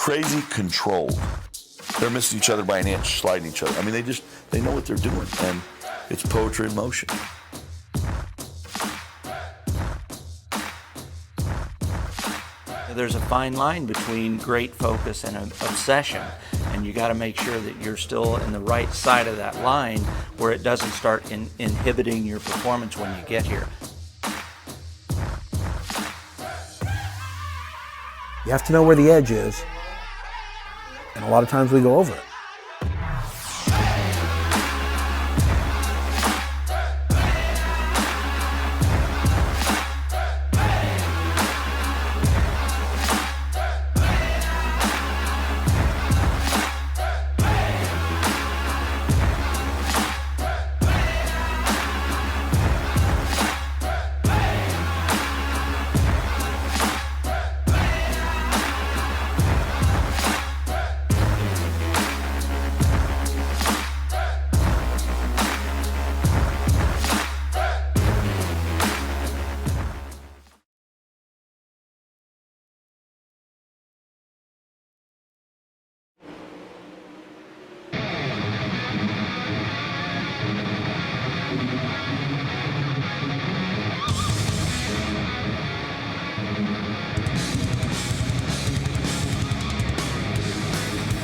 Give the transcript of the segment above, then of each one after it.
crazy controlled. They're missing each other by an inch, sliding each other. I mean, they know what they're doing, and it's poetry in motion. There's a fine line between great focus and obsession, and you got to make sure that you're still in the right side of that line where it doesn't start inhibiting your performance when you get here. You have to know where the edge is, and a lot of times we go over it.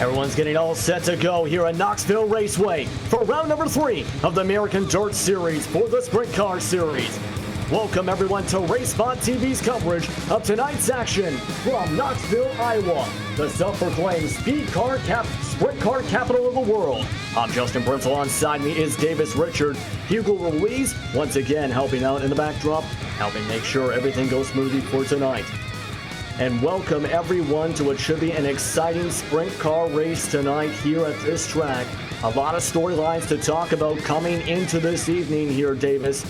Everyone's getting all set to go here at Knoxville Raceway for round number 3 of the American Dirt Series for the Sprint Car Series. Welcome everyone to RaceSpotTV's coverage of tonight's action from Knoxville, Iowa, the self-proclaimed sprint car capital of the world. I'm Justin Brenzel. Alongside me is Davis Richard. Hugo Ruiz once again helping out in the backdrop, helping make sure everything goes smoothly for tonight. And welcome everyone to what should be an exciting sprint car race tonight here at this track. A lot of storylines to talk about coming into this evening here, Davis.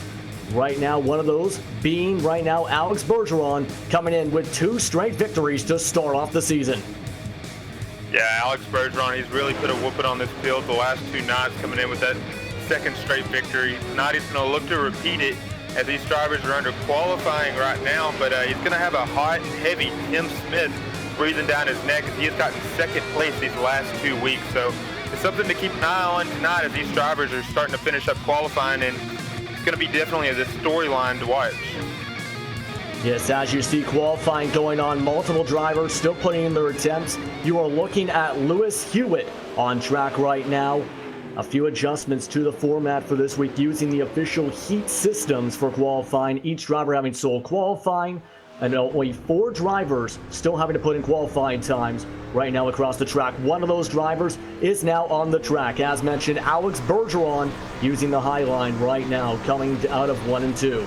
Right now, one of those being right now Alex Bergeron coming in with 2 straight victories to start off the season. Yeah, Alex Bergeron, he's really put a whooping on this field the last 2 nights, coming in with that 2nd straight victory. Tonight he's going to look to repeat it, as these drivers are under qualifying right now, but he's going to have a hot and heavy Tim Smith breathing down his neck, as he has gotten 2nd place these last 2 weeks. So it's something to keep an eye on tonight as these drivers are starting to finish up qualifying, and it's going to be definitely a storyline to watch. Yes, as you see qualifying going on, multiple drivers still putting in their attempts. You are looking at Lewis Hewitt on track right now. A few adjustments to the format for this week using the official heat systems for qualifying. Each driver having sole qualifying, and only 4 drivers still having to put in qualifying times right now across the track. One of those drivers is now on the track. As mentioned, Alex Bergeron using the high line right now, coming out of 1 and 2.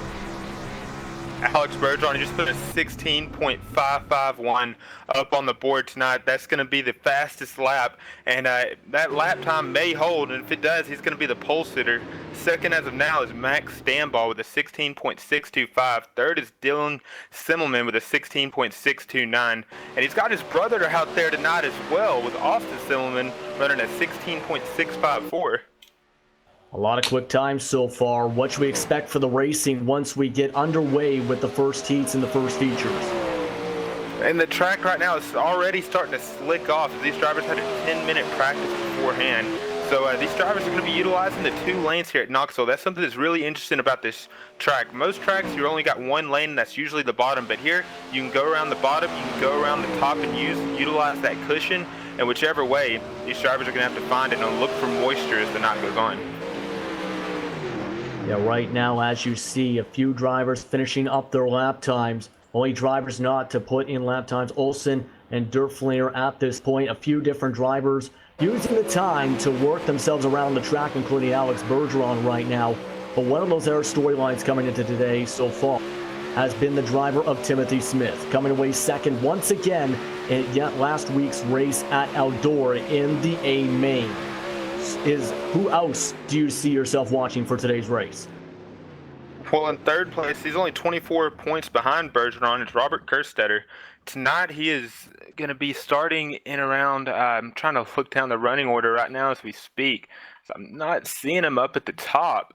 Alex Bergeron, he just put a 16.551 up on the board tonight. That's going to be the fastest lap, and that lap time may hold, and if it does, he's going to be the pole sitter. Second as of now is Max Stanball with a 16.625. Third is Dylan Simmelman with a 16.629, and he's got his brother out there tonight as well, with Austin Simmelman running a 16.654. A lot of quick times so far. What should we expect for the racing once we get underway with the first heats and the first features? And the track right now is already starting to slick off, as these drivers had a 10-minute practice beforehand. So these drivers are going to be utilizing the 2 lanes here at Knoxville. That's something that's really interesting about this track. Most tracks, you only got 1 lane, and that's usually the bottom. But here, you can go around the bottom, you can go around the top and utilize that cushion. And whichever way, these drivers are going to have to find it and look for moisture as the night goes on. Yeah, right now, as you see, a few drivers finishing up their lap times. Only drivers not to put in lap times, Olsen and Durflinger at this point. A few different drivers using the time to work themselves around the track, including Alex Bergeron right now. But one of those other storylines coming into today so far has been the driver of Timothy Smith, coming away second once again in yet last week's race at Outdoor in the A main. Who else do you see yourself watching for today's race? Well, in 3rd place, he's only 24 points behind Bergeron. It's Robert Kerstetter. Tonight, he is going to be starting in around, I'm trying to look down the running order right now as we speak. So I'm not seeing him up at the top.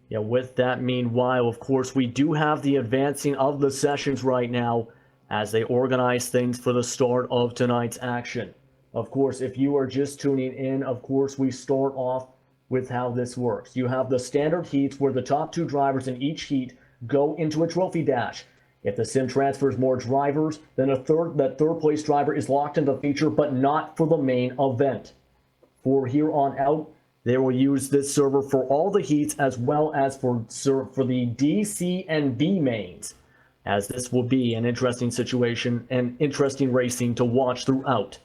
Yeah, with that, meanwhile, of course, we do have the advancing of the sessions right now as they organize things for the start of tonight's action. Of course, if you are just tuning in, of course, we start off with how this works. You have the standard heats where the top 2 drivers in each heat go into a trophy dash. If the sim transfers more drivers, then that third place driver is locked in the feature, but not for the main event. For here on out, they will use this server for all the heats as well as for the D, C, and B mains, as this will be an interesting situation and interesting racing to watch throughout.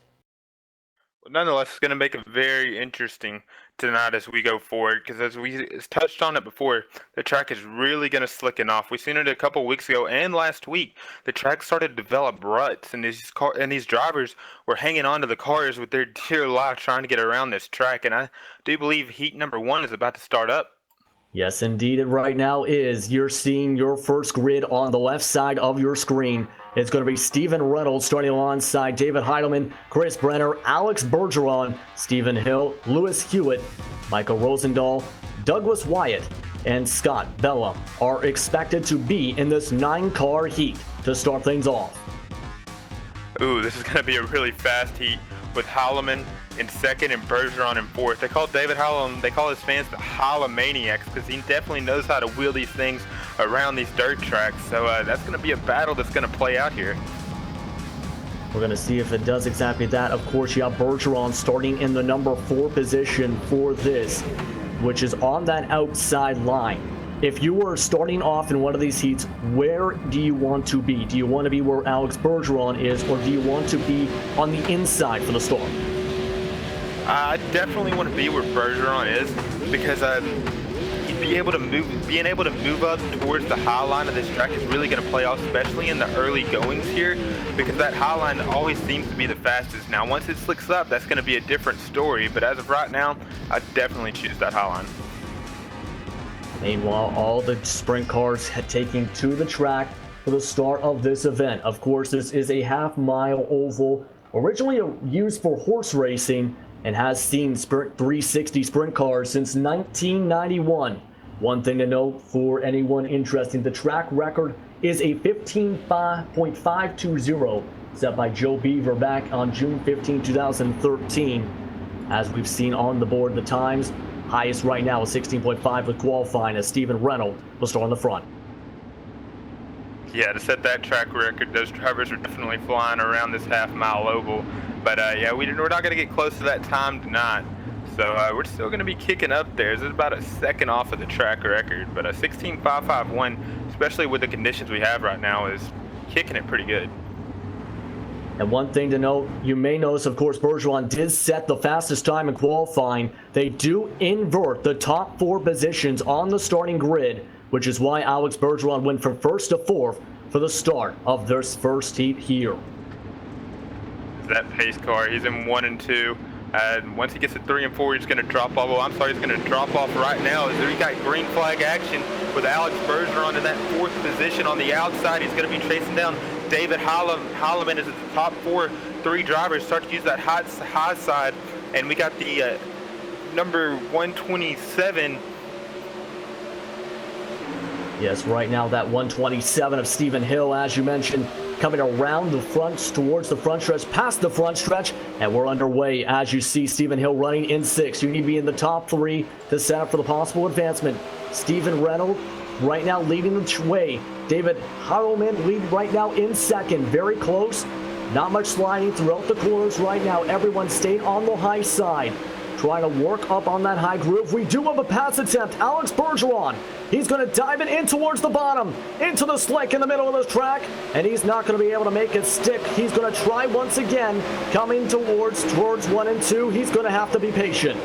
Nonetheless, it's going to make it very interesting tonight as we go forward, because as we touched on it before, the track is really going to slicken off. We've seen it a couple weeks ago and last week. The track started to develop ruts, and these drivers were hanging on to the cars with their dear life trying to get around this track. And I do believe heat number 1 is about to start up. Yes, indeed, it right now is. You're seeing your first grid on the left side of your screen. It's going to be Stephen Reynolds starting alongside David Heidelman, Chris Brenner, Alex Bergeron, Stephen Hill, Lewis Hewitt, Michael Rosendahl, Douglas Wyatt, and Scott Bella are expected to be in this 9-car heat to start things off. Ooh, this is going to be a really fast heat with Heidelman in second and Bergeron in fourth. They call David Heidelman, they call his fans the Heilemaniacs, because he definitely knows how to wheel these things around these dirt tracks. So that's going to be a battle that's going to play out here. We're going to see if it does exactly that. Of course, you have Bergeron starting in the number 4 position for this, which is on that outside line. If you were starting off in one of these heats, where do you want to be? Do you want to be where Alex Bergeron is, or do you want to be on the inside for the start? I definitely want to be where Bergeron is, because being able to move up towards the high line of this track is really going to play off, especially in the early goings here, because that high line always seems to be the fastest. Now, once it slicks up, that's going to be a different story, but as of right now, I definitely choose that high line. Meanwhile, all the sprint cars taking to the track for the start of this event. Of course, this is a half-mile oval, originally used for horse racing, and has seen Sprint 360 sprint cars since 1991. One thing to note for anyone interested, the track record is a 15.520 set by Joe Beaver back on June 15, 2013. As we've seen on the board, the times highest right now is 16.5 with qualifying, as Stephen Reynolds will start on the front. Yeah, to set that track record, those drivers are definitely flying around this half-mile oval. But yeah, we're not going to get close to that time tonight. So we're still going to be kicking up there. This is about a second off of the track record. But a 16.551, especially with the conditions we have right now, is kicking it pretty good. And one thing to note, you may notice, of course, Bergeron did set the fastest time in qualifying. They do invert the top 4 positions on the starting grid, which is why Alex Bergeron went from 1st to 4th for the start of this first heat here. That pace car, he's in 1 and 2. Once he gets to 3 and 4, he's going to drop off. Oh, I'm sorry, he's going to drop off right now. We got green flag action with Alex Bergeron in that 4th position on the outside. He's going to be chasing down David Heileman as the top 3 drivers start to use that high side. And we got the number 127. Yes, right now that 127 of Stephen Hill, as you mentioned, coming around the front towards the front stretch, past the front stretch, and we're underway. As you see Stephen Hill running in 6th. You need to be in the top 3 to set up for the possible advancement. Stephen Reynolds right now leading the way. David Heidelman lead right now in 2nd. Very close. Not much sliding throughout the corners right now. Everyone staying on the high side, trying to work up on that high groove. We do have a pass attempt. Alex Bergeron. He's going to dive it in towards the bottom, into the slick in the middle of the track, and he's not going to be able to make it stick. He's going to try once again, coming towards 1 and 2. He's going to have to be patient.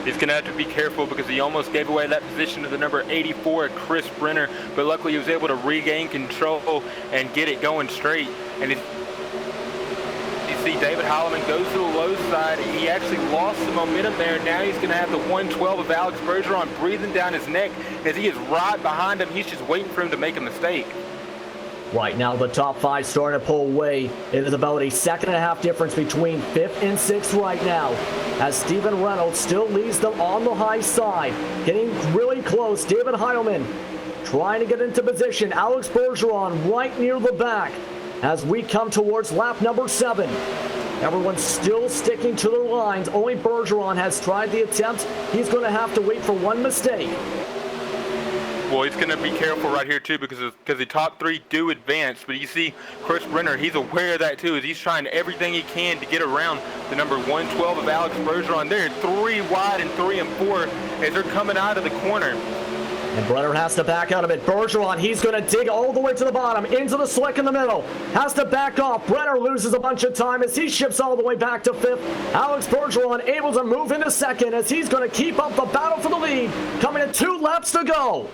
He's going to have to be careful because he almost gave away that position to the number 84, Chris Brenner, but luckily he was able to regain control and get it going straight. And see David Heileman goes to the low side. He actually lost some momentum there. Now he's going to have the 112 of Alex Bergeron breathing down his neck as he is right behind him. He's just waiting for him to make a mistake. Right now, the top 5 starting to pull away. It is about a 1.5 second difference between 5th and 6th right now, as Stephen Reynolds still leads them on the high side. Getting really close. David Heidelman trying to get into position. Alex Bergeron right near the back. as we come towards lap number 7. Everyone's still sticking to their lines. Only Bergeron has tried the attempt. He's going to have to wait for one mistake. Well, he's going to be careful right here, too, because the top 3 do advance. But you see Chris Brenner, he's aware of that, too, as he's trying everything he can to get around the number 112 of Alex Bergeron. They're 3 wide and 3 and 4 as they're coming out of the corner. And Brenner has to back out of it. Bergeron, he's going to dig all the way to the bottom, into the slick in the middle. Has to back off. Brenner loses a bunch of time as he ships all the way back to 5th. Alex Bergeron able to move into 2nd as he's going to keep up the battle for the lead. Coming in 2 laps to go.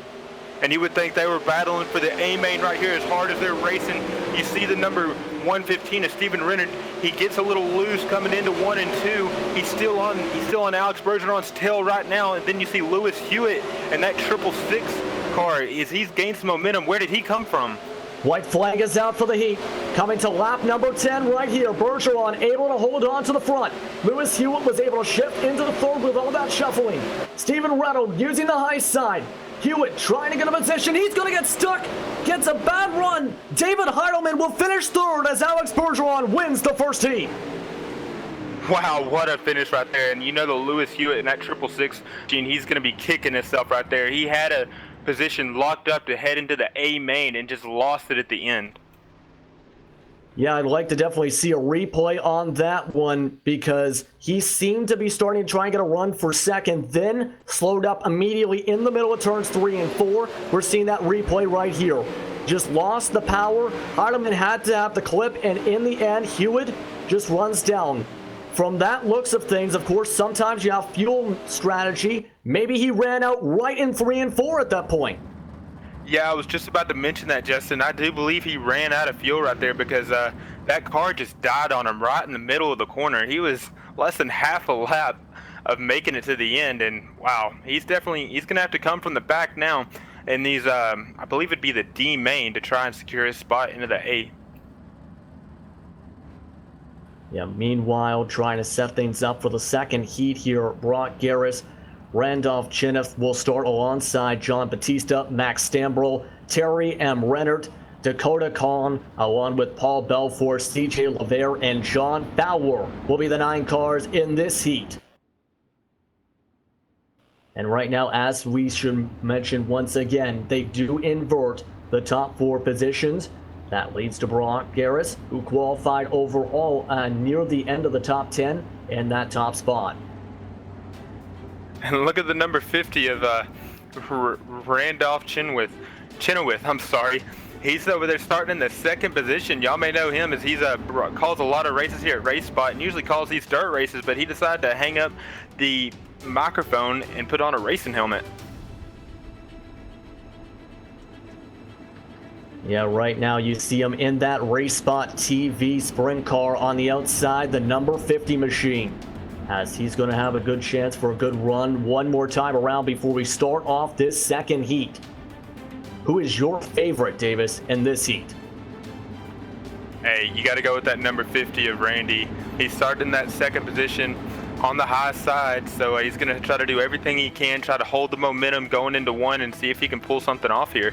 And you would think they were battling for the A main right here as hard as they're racing. You see the number 115 of Stephen Renner. He gets a little loose coming into 1 and 2. He's still on Alex Bergeron's tail right now. And then you see Lewis Hewitt and that 666 car. He's gained some momentum. Where did he come from? White flag is out for the heat. Coming to lap number 10 right here. Bergeron able to hold on to the front. Lewis Hewitt was able to shift into the 3rd with all that shuffling. Stephen Reynolds using the high side. Hewitt trying to get a position. He's going to get stuck. Gets a bad run. David Heidelman will finish 3rd as Alex Bergeron wins the first heat. Wow, what a finish right there. And you know the Lewis Hewitt and that 666, Gene, he's going to be kicking himself right there. He had a position locked up to head into the A main and just lost it at the end. Yeah, I'd like to definitely see a replay on that one because he seemed to be starting to try and get a run for 2nd, then slowed up immediately in the middle of turns 3 and 4. We're seeing that replay right here. Just lost the power. Heidelman had to have the clip, and in the end, Hewitt just runs down. From that looks of things, of course, sometimes you have fuel strategy. Maybe he ran out right in 3 and 4 at that point. Yeah, I was just about to mention that, Justin. I do believe he ran out of fuel right there because that car just died on him right in the middle of the corner. He was less than half a lap of making it to the end, and wow, he's going to have to come from the back now in these, I believe it'd be the D main to try and secure his spot into the A. Yeah, meanwhile, trying to set things up for the 2nd heat here, Brock Garris, Randolph Chinniff will start alongside John Batista, Max Stambrel, Terry M. Rennert, Dakota Kahn, along with Paul Belfort, CJ LeVere, and John Fowler will be the 9 cars in this heat. And right now, as we should mention once again, they do invert the top 4 positions. That leads to Brock Garris, who qualified overall near the end of the top 10 in that top spot. And look at the number 50 of Randolph Chenoweth. I'm sorry. He's over there starting in the 2nd position. Y'all may know him as he's calls a lot of races here at RaceSpot and usually calls these dirt races, but he decided to hang up the microphone and put on a racing helmet. Yeah, right now you see him in that RaceSpotTV sprint car on the outside, the number 50 machine. As he's going to have a good chance for a good run one more time around before we start off this 2nd heat. Who is your favorite, Davis, in this heat? Hey, you got to go with that number 50 of Randy. He's starting in that 2nd position on the high side, so he's going to try to do everything he can, try to hold the momentum going into 1 and see if he can pull something off here.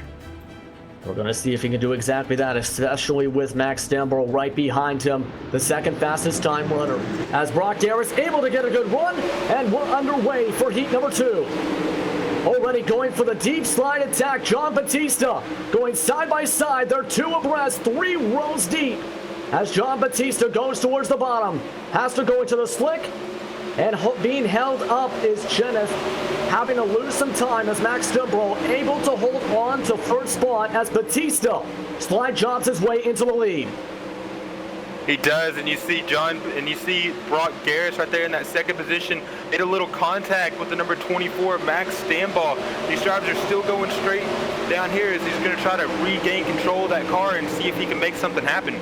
We're going to see if he can do exactly that, especially with Max Stambrel right behind him, the 2nd fastest time runner. As Brock Garris able to get a good run, and we're underway for heat number 2. Already going for the deep slide attack, John Batista going side by side. They're 2 abreast, 3 rows deep. As John Batista goes towards the bottom, has to go into the slick, and being held up is Chenniff, having to lose some time as Max Stambrel able to hold on to 3rd spot as Batista slide jobs his way into the lead. He does, and you see Brock Garris right there in that 2nd position. Made a little contact with the number 24, Max Stambaugh. These drivers are still going straight down here as he's going to try to regain control of that car and see if he can make something happen.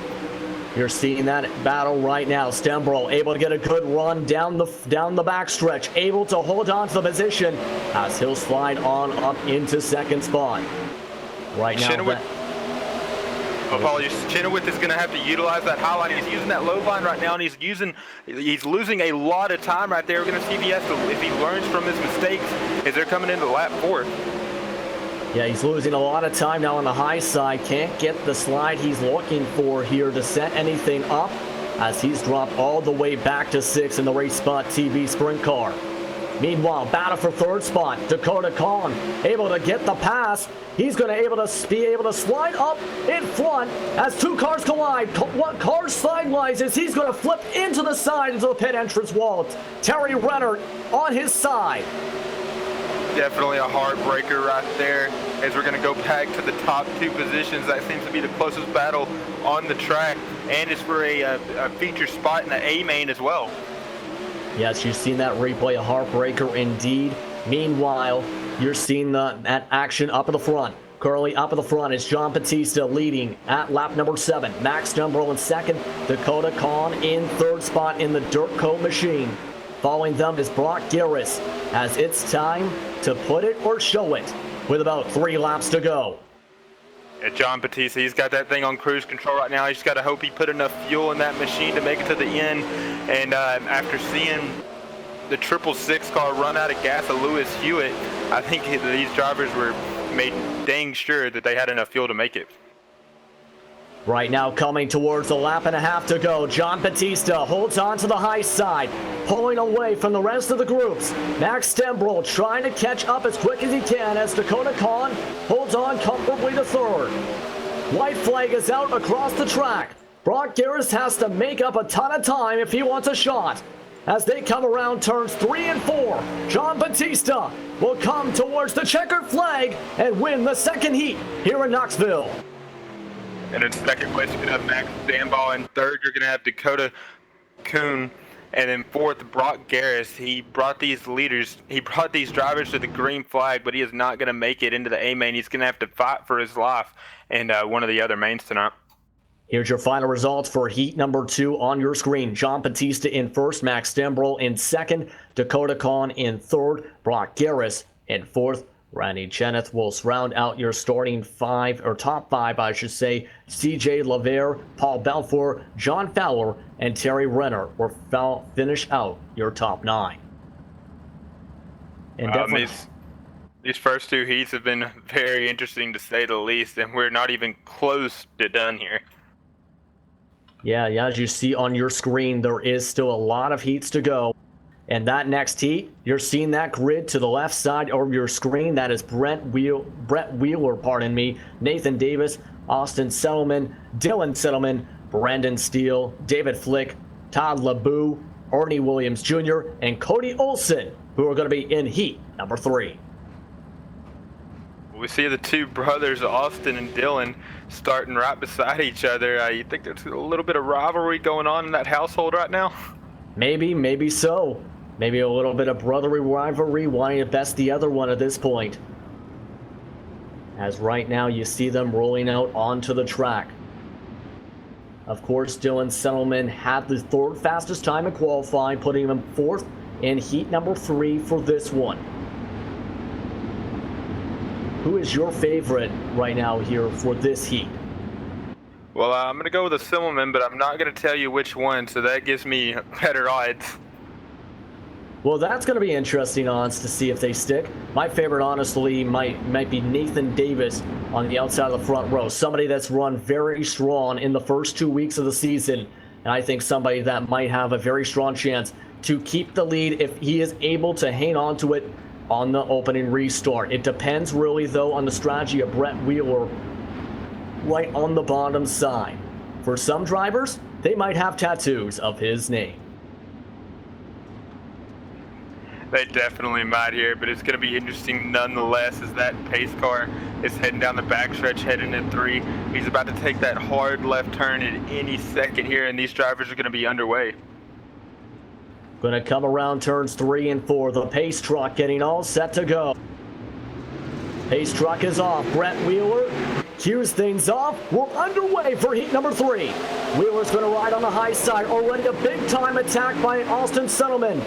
You're seeing that battle right now. Stambrel able to get a good run down the backstretch, able to hold on to the position as he'll slide on up into 2nd spot. Right now, Chenoweth is going to have to utilize that high line. He's using that low line right now, and he's losing a lot of time right there. We're going to see if he learns from his mistakes as they're coming into lap 4. Yeah, he's losing a lot of time now on the high side. Can't get the slide he's looking for here to set anything up, as he's dropped all the way back to 6th in the RaceSpotTV sprint car. Meanwhile, battle for 3rd spot. Dakota Khan able to get the pass. He's going to be able to slide up in front as 2 cars collide. What car sidelines he's going to flip into the side into the pit entrance wall. Terry Renner on his side. Definitely a heartbreaker right there, as we're going to go back to the top 2 positions. That seems to be the closest battle on the track, and it's for a feature spot in the A main as well. Yes, you've seen that replay, a heartbreaker indeed. Meanwhile, you're seeing that action up at the front. Currently up at the front is John Batista leading at lap number 7. Max Dumbrell in 2nd. Dakota Khan in 3rd spot in the Dirt Coat machine. Following them is Brock Garris, as it's time to put it or show it with about 3 laps to go. John Batista, he's got that thing on cruise control right now. He's got to hope he put enough fuel in that machine to make it to the end. And after seeing the 666 car run out of gas of Lewis Hewitt, I think these drivers were made dang sure that they had enough fuel to make it. Right now, coming towards a lap and a half to go, John Batista holds on to the high side, pulling away from the rest of the groups. Max Dumbrell trying to catch up as quick as he can as Dakota Khan holds on comfortably to 3rd. White flag is out across the track. Brock Garris has to make up a ton of time if he wants a shot. As they come around turns 3 and 4, John Batista will come towards the checkered flag and win the 2nd heat here in Knoxville. And in 2nd place, you're going to have Max Dumbrell. In 3rd, you're going to have Dakota Kuhn. And in 4th, Brock Garris. He brought these drivers to the green flag, but he is not going to make it into the A main. He's going to have to fight for his life in one of the other mains tonight. Here's your final results for heat number 2 on your screen. John Batista in 1st, Max Dumbrell in 2nd, Dakota Khan in 3rd, Brock Garris in 4th. Randy Cheneth will round out your starting 5, or top 5, I should say. CJ Laver, Paul Belfour, John Fowler, and Terry Renner will finish out your top 9. And these first 2 heats have been very interesting, to say the least, and we're not even close to done here. Yeah, as you see on your screen, there is still a lot of heats to go. And that next heat, you're seeing that grid to the left side of your screen. That is Brett Wheeler, Nathan Davis, Austin Settleman, Dylan Settleman, Brandon Steele, David Flick, Todd LeBoux, Ernie Williams Jr., and Cody Olson, who are going to be in heat number 3. We see the 2 brothers, Austin and Dylan, starting right beside each other. You think there's a little bit of rivalry going on in that household right now? Maybe so. Maybe a little bit of brotherly rivalry, wanting to best the other one at this point. As right now you see them rolling out onto the track. Of course, Dylan Settleman had the 3rd fastest time in qualifying, putting him 4th in heat number 3 for this one. Who is your favorite right now here for this heat? Well, I'm going to go with a Settleman, but I'm not going to tell you which one, so that gives me better odds. Well, that's going to be interesting odds to see if they stick. My favorite, honestly, might be Nathan Davis on the outside of the front row. Somebody that's run very strong in the first 2 weeks of the season. And I think somebody that might have a very strong chance to keep the lead if he is able to hang on to it on the opening restart. It depends really, though, on the strategy of Brett Wheeler right on the bottom side. For some drivers, they might have tattoos of his name. They definitely might here, but it's going to be interesting nonetheless, as that pace car is heading down the backstretch, heading in 3. He's about to take that hard left turn at any second here, and these drivers are going to be underway. Going to come around turns 3 and 4. The pace truck getting all set to go. Pace truck is off. Brett Wheeler cues things off. We're underway for heat number 3. Wheeler's going to ride on the high side. Already a big-time attack by Austin Settleman.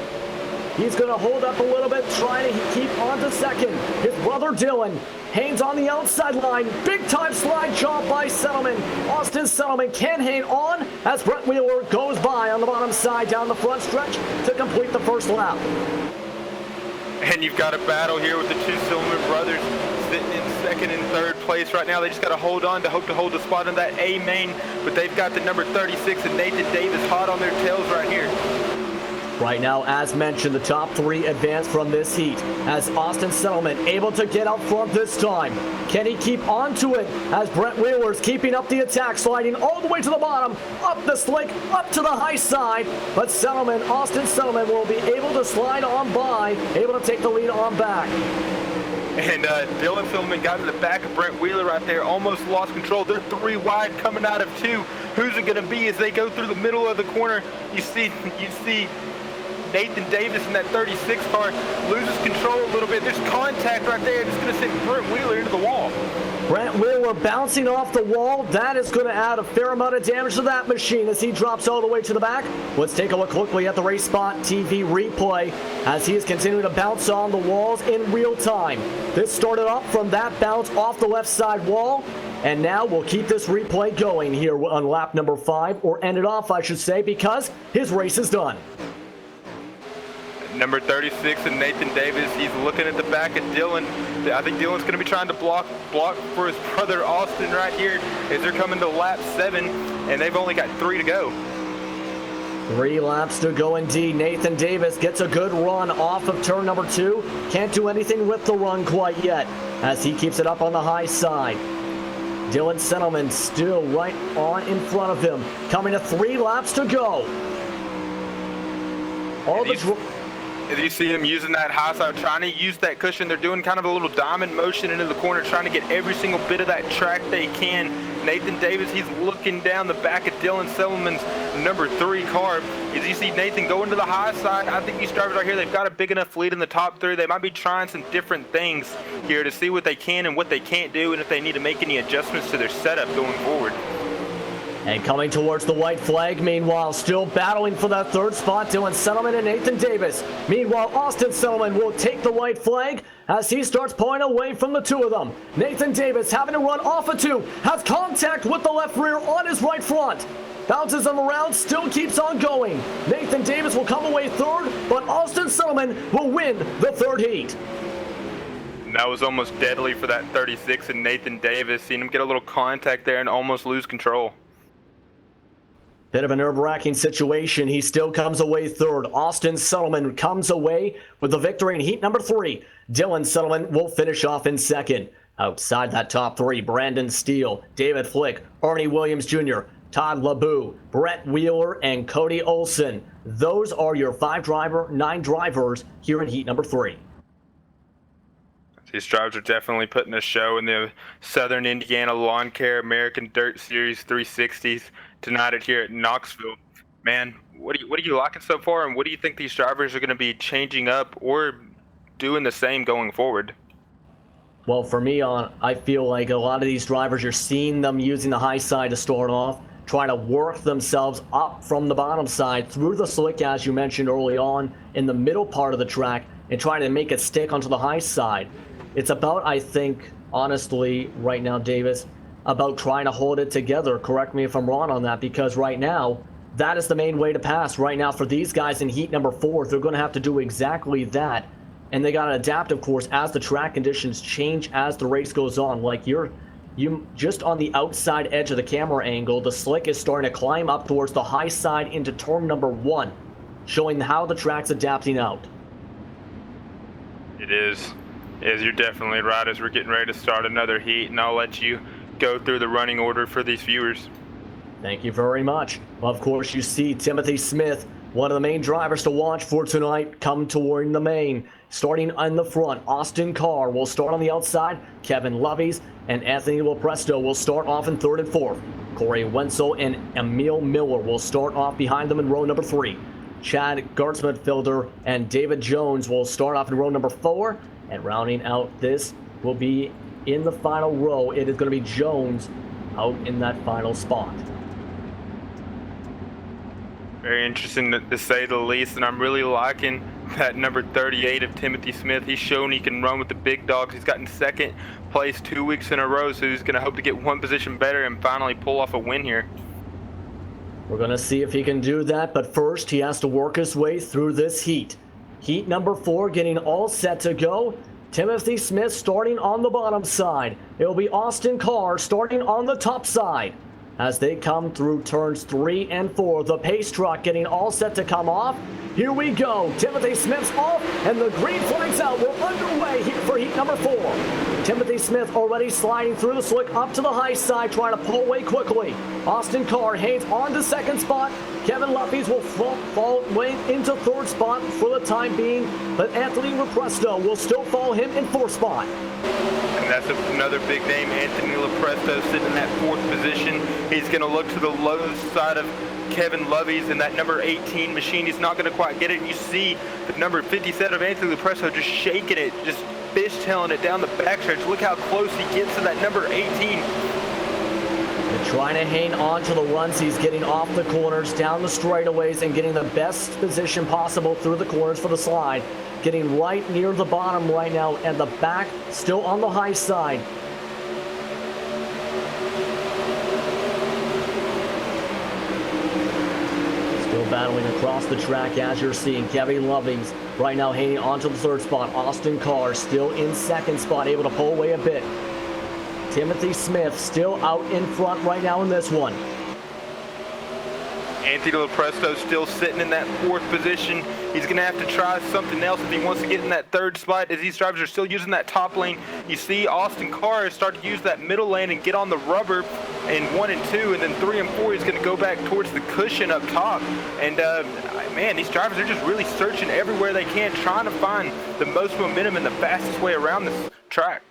He's going to hold up a little bit, trying to keep on to 2nd. His brother Dylan hangs on the outside line. Big-time slide job by Settleman. Austin Settleman can hang on as Brett Wheeler goes by on the bottom side down the front stretch to complete the first lap. And you've got a battle here with the 2 Settleman brothers. sitting in second and third place right now. They just got to hold on to hope to hold the spot in that A main, but they've got the number 36 and Nathan Davis hot on their tails right here. Right now, as mentioned, the top three advance from this heat. As Austin Settlement able to get out front this time. Can he keep on to it as Brent Wheeler's keeping up the attack, sliding all the way to the bottom, up the slick, up to the high side. But Austin Settlement will be able to slide on by, able to take the lead on back. And Dylan Silverman got in the back of Brent Wheeler right there, almost lost control. They're 3 wide coming out of 2. Who's it going to be as they go through the middle of the corner? You see Nathan Davis in that 36 car loses control a little bit. There's contact right there. It's going to send Brent Wheeler into the wall. Brent Wheeler bouncing off the wall. That is going to add a fair amount of damage to that machine as he drops all the way to the back. Let's take a look quickly at the RaceSpotTV replay as he is continuing to bounce on the walls in real time. This started up from that bounce off the left side wall. And now we'll keep this replay going here on lap number 5, or end it off, I should say, because his race is done. Number 36 and Nathan Davis, he's looking at the back of Dylan. I think Dylan's going to be trying to block for his brother Austin right here as they're coming to lap 7, and they've only got 3 to go. 3 laps to go indeed. Nathan Davis gets a good run off of turn number 2. Can't do anything with the run quite yet as he keeps it up on the high side. Dylan Settlement still right on in front of him. Coming to 3 laps to go. You see him using that high side, trying to use that cushion. They're doing kind of a little diamond motion into the corner, trying to get every single bit of that track they can. Nathan Davis, he's looking down the back of Dylan Silverman's number 3 car. As you see Nathan go into the high side, I think these drivers right here, they've got a big enough lead in the top 3. They might be trying some different things here to see what they can and what they can't do, and if they need to make any adjustments to their setup going forward. And coming towards the white flag, meanwhile, still battling for that 3rd spot, Dylan Settlement and Nathan Davis. Meanwhile, Austin Settlement will take the white flag as he starts pulling away from the 2 of them. Nathan Davis having to run off of 2, has contact with the left rear on his right front. Bounces him around, still keeps on going. Nathan Davis will come away 3rd, but Austin Settlement will win the 3rd heat. And that was almost deadly for that 36 and Nathan Davis. Seen him get a little contact there and almost lose control. Bit of a nerve-wracking situation. He still comes away 3rd. Austin Settlement comes away with the victory in heat number 3. Dylan Settlement will finish off in 2nd. Outside that top 3, Brandon Steele, David Flick, Ernie Williams Jr., Todd LeBeau, Brett Wheeler, and Cody Olson. Those are your 9 drivers here in heat number 3. These drivers are definitely putting a show in the Southern Indiana Lawn Care American Dirt Series 360s tonight here at Knoxville. Man, what are you liking so far, and what do you think these drivers are going to be changing up or doing the same going forward? Well, for me, I feel like a lot of these drivers, you're seeing them using the high side to start off, trying to work themselves up from the bottom side through the slick, as you mentioned early on, in the middle part of the track, and trying to make it stick onto the high side. It's about, I think, honestly, right now, Davis, about trying to hold it together. Correct me if I'm wrong on that, because right now, that is the main way to pass. Right now, for these guys in heat number 4, they're going to have to do exactly that. And they got to adapt, of course, as the track conditions change as the race goes on. Like you just on the outside edge of the camera angle, the slick is starting to climb up towards the high side into turn number 1, showing how the track's adapting out. It is. You're definitely right as we're getting ready to start another heat, and I'll let you go through the running order for these viewers. Thank you very much. Of course, you see Timothy Smith, one of the main drivers to watch for tonight, come toward the main. Starting on the front, Austin Carr will start on the outside. Kevin Loveys and Anthony Lopresto will start off in 3rd and 4th. Corey Wenzel and Emil Miller will start off behind them in row number 3. Chad Gartzman-Filder and David Jones will start off in row number 4. And rounding out this will be in the final row. It is going to be Jones out in that final spot. Very interesting to say the least, and I'm really liking that number 38 of Timothy Smith. He's shown he can run with the big dogs. He's gotten 2nd place 2 weeks in a row, so he's going to hope to get 1 position better and finally pull off a win here. We're going to see if he can do that, but first he has to work his way through this heat. Heat number 4 getting all set to go. Timothy Smith starting on the bottom side. It will be Austin Carr starting on the top side. As they come through turns 3 and 4, the pace truck getting all set to come off. Here we go. Timothy Smith's off, and the green flag's out. We're underway here for heat number 4. Timothy Smith already sliding through the slick up to the high side, trying to pull away quickly. Austin Carr hangs on to second spot. Kevin Luffy's will fall way into third spot for the time being, but Anthony Lepresto will still follow him in fourth spot. And that's another big name, Anthony Lepresto, sitting in that fourth position. He's going to look to the low side of Kevin Lovey's in that number 18 machine. He's not going to quite get it. You see the number 57 of Anthony Lepresto just shaking it, just fishtailing it down the backstretch. Look how close he gets to that number 18. And trying to hang on to the runs. He's getting off the corners, down the straightaways, and getting the best position possible through the corners for the slide. Getting right near the bottom right now, and the back still on the high side. Still battling across the track as you're seeing. Kevin Lovings right now hanging onto the third spot. Austin Carr still in second spot, able to pull away a bit. Timothy Smith still out in front right now in this one. Anthony Lepresto still sitting in that fourth position. He's going to have to try something else if he wants to get in that third spot, as these drivers are still using that top lane. You see Austin Carr start to use that middle lane and get on the rubber in 1 and 2, and then 3 and 4 he's going to go back towards the cushion up top. And man, these drivers are just really searching everywhere they can, trying to find the most momentum and the fastest way around this track.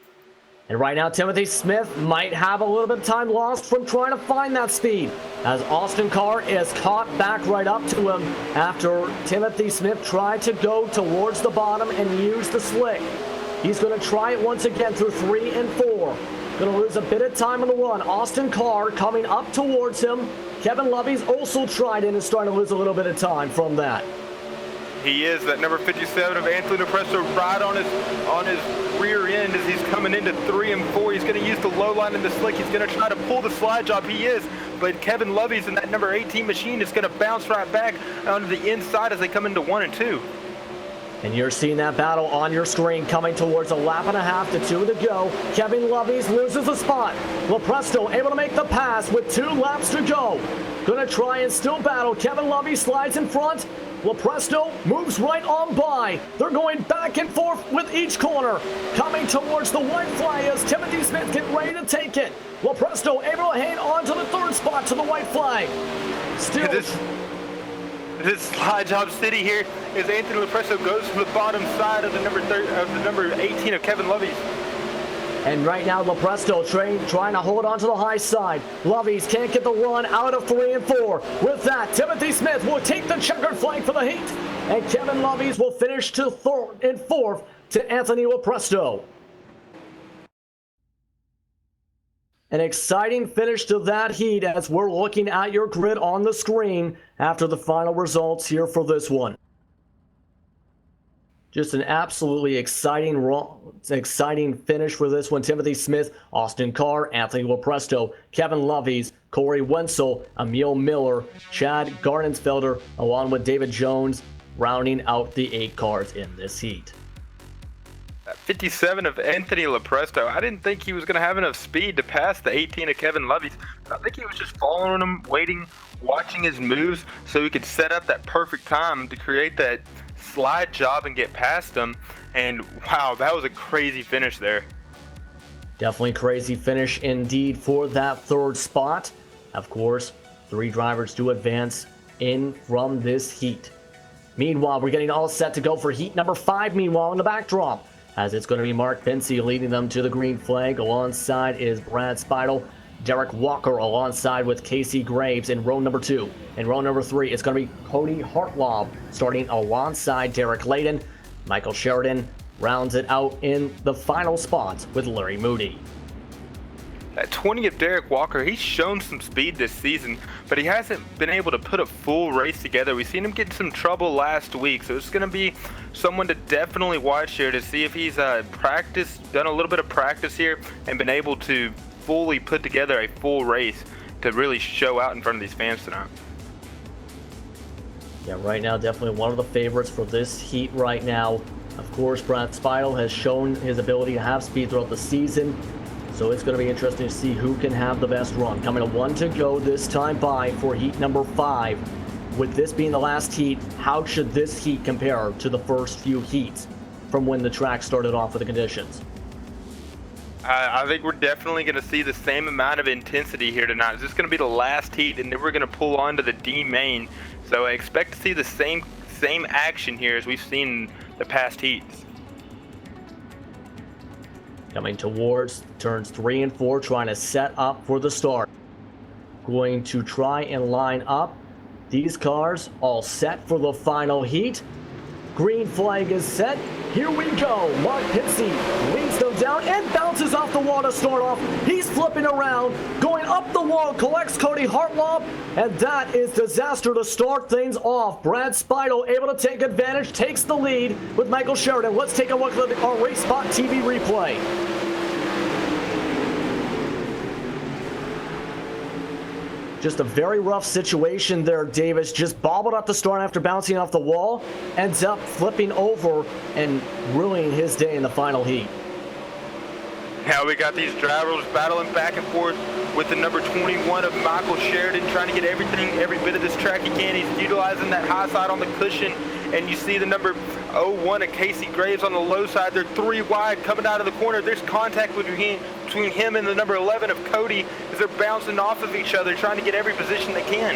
And right now, Timothy Smith might have a little bit of time lost from trying to find that speed, as Austin Carr is caught back right up to him after Timothy Smith tried to go towards the bottom and use the slick. He's going to try it once again through 3 and 4. Going to lose a bit of time on the run. Austin Carr coming up towards him. Kevin Lovey's also tried it and is starting to lose a little bit of time from that. He is that number 57 of Anthony Lepresto right on his rear end as he's coming into 3 and 4. He's going to use the low line in the slick. He's going to try to pull the slide job. He is, but Kevin Lovey's in that number 18 machine is going to bounce right back onto the inside as they come into 1 and 2. And you're seeing that battle on your screen coming towards a lap and a half to 2 to go. Kevin Lovey's loses the spot. Lepresto able to make the pass with 2 laps to go. Going to try and still battle. Kevin Lovey slides in front. Lepresto moves right on by. They're going back and forth with each corner. Coming towards the white flag as Timothy Smith get ready to take it. Lepresto able to hang on to the third spot to the white flag. Still. This slide job city here as Anthony Lepresto goes to the bottom side of the number 18 of Kevin Lovey's. And right now, Lepresto trying to hold on to the high side. Lovey's can't get the run out of 3 and 4. With that, Timothy Smith will take the checkered flag for the heat. And Kevin Lovey's will finish to third and fourth to Anthony Lepresto. An exciting finish to that heat as we're looking at your grid on the screen after the final results here for this one. Just an absolutely exciting finish for this one. Timothy Smith, Austin Carr, Anthony Lepresto, Kevin Lovey's, Corey Wenzel, Emil Miller, Chad Garnensfelder, along with David Jones, rounding out the 8 cars in this heat. 57 of Anthony Lepresto. I didn't think he was going to have enough speed to pass the 18 of Kevin Lovey's. I think he was just following him, waiting, watching his moves so he could set up that perfect time to create that slide job and get past him. And wow, that was a crazy finish there. Definitely crazy finish indeed for that third spot. Of course, 3 drivers do advance in from this heat. Meanwhile, we're getting all set to go for heat number 5. Meanwhile, in the backdrop, as it's going to be Mark Pensy leading them to the green flag. Alongside is Brad Speidel, Derek Walker alongside with Casey Graves in row number 2. In row number 3, it's going to be Cody Hartlob starting alongside Derek Layden. Michael Sheridan rounds it out in the final spots with Larry Moody. That 20 of Derek Walker, he's shown some speed this season, but he hasn't been able to put a full race together. We've seen him get in some trouble last week, so it's going to be someone to definitely watch here to see if he's done a little bit of practice here and been able to fully put together a full race to really show out in front of these fans tonight. Yeah, right now definitely one of the favorites for this heat right now. Of course, Brad Spidle has shown his ability to have speed throughout the season, so it's going to be interesting to see who can have the best run. Coming to 1 to go this time by for heat number 5. With this being the last heat, how should this heat compare to the first few heats from when the track started off with the conditions? I think we're definitely going to see the same amount of intensity here tonight. This is going to be the last heat, and then we're going to pull on to the D main. So I expect to see the same action here as we've seen the past heats. Coming towards turns 3 and 4, trying to set up for the start. Going to try and line up. These cars all set for the final heat. Green flag is set. Here we go. Mark Pittsey leads them down and bounces off the wall to start off. He's flipping around, going up the wall, collects Cody Hartlob, and that is disaster to start things off. Brad Spidle able to take advantage, takes the lead with Michael Sheridan. Let's take a look at our RaceSpotTV replay. Just a very rough situation there, Davis. Just bobbled up the start after bouncing off the wall. Ends up flipping over and ruining his day in the final heat. Now we got these drivers battling back and forth with the number 21 of Michael Sheridan, trying to get every bit of this track he can. He's utilizing that high side on the cushion, and you see the number 01 of Casey Graves on the low side. They're 3 wide coming out of the corner. There's contact between him and the number 11 of Cody as they're bouncing off of each other, trying to get every position they can.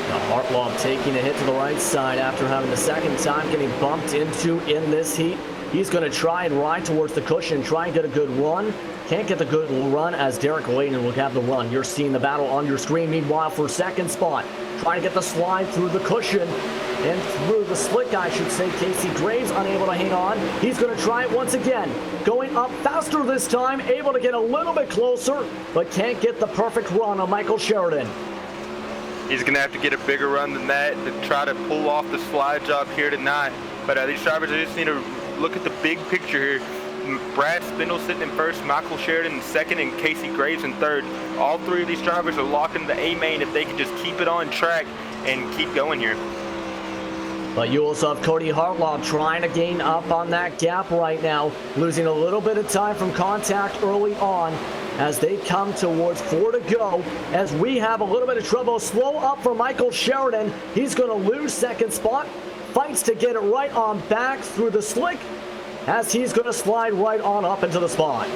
Now Hartlob taking a hit to the right side after having the second time getting bumped into in this heat. He's going to try and ride towards the cushion, try and get a good run. Can't get the good run as Derek Layton will have the run. You're seeing the battle on your screen. Meanwhile, for second spot, trying to get the slide through the cushion and through the slick, I should say. Casey Graves unable to hang on. He's going to try it once again. Going up faster this time, able to get a little bit closer, but can't get the perfect run on Michael Sheridan. He's going to have to get a bigger run than that to try to pull off the slide job here tonight. But these drivers just need to look at the big picture here. Brad Spindle sitting in first, Michael Sheridan in second, and Casey Graves in third. All 3 of these drivers are locking the A main if they can just keep it on track and keep going here. But you also have Cody Hartlob trying to gain up on that gap right now, losing a little bit of time from contact early on as they come towards 4 to go. As we have a little bit of trouble, slow up for Michael Sheridan. He's going to lose second spot, fights to get it right on back through the slick as he's going to slide right on up into the spot.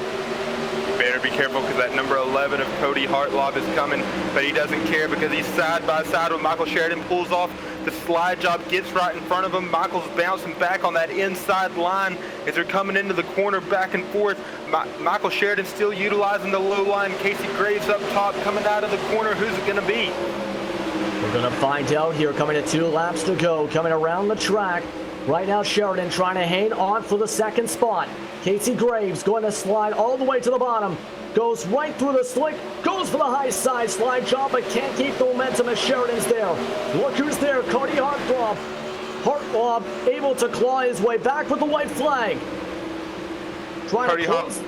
Better be careful because that number 11 of Cody Hartlob is coming, but he doesn't care because he's side by side with Michael Sheridan, pulls off the slide job, gets right in front of him. Michael's bouncing back on that inside line as they're coming into the corner back and forth. Michael Sheridan still utilizing the low line. Casey Graves up top coming out of the corner. Who's it going to be? We're going to find out here, coming to 2 laps to go, coming around the track. Right now, Sheridan trying to hang on for the second spot. Casey Graves going to slide all the way to the bottom. Goes right through the slick, goes for the high side slide job, but can't keep the momentum as Sheridan's there. Look who's there, Cody Hartlob. Hartlob able to claw his way back with the white flag. Trying to close.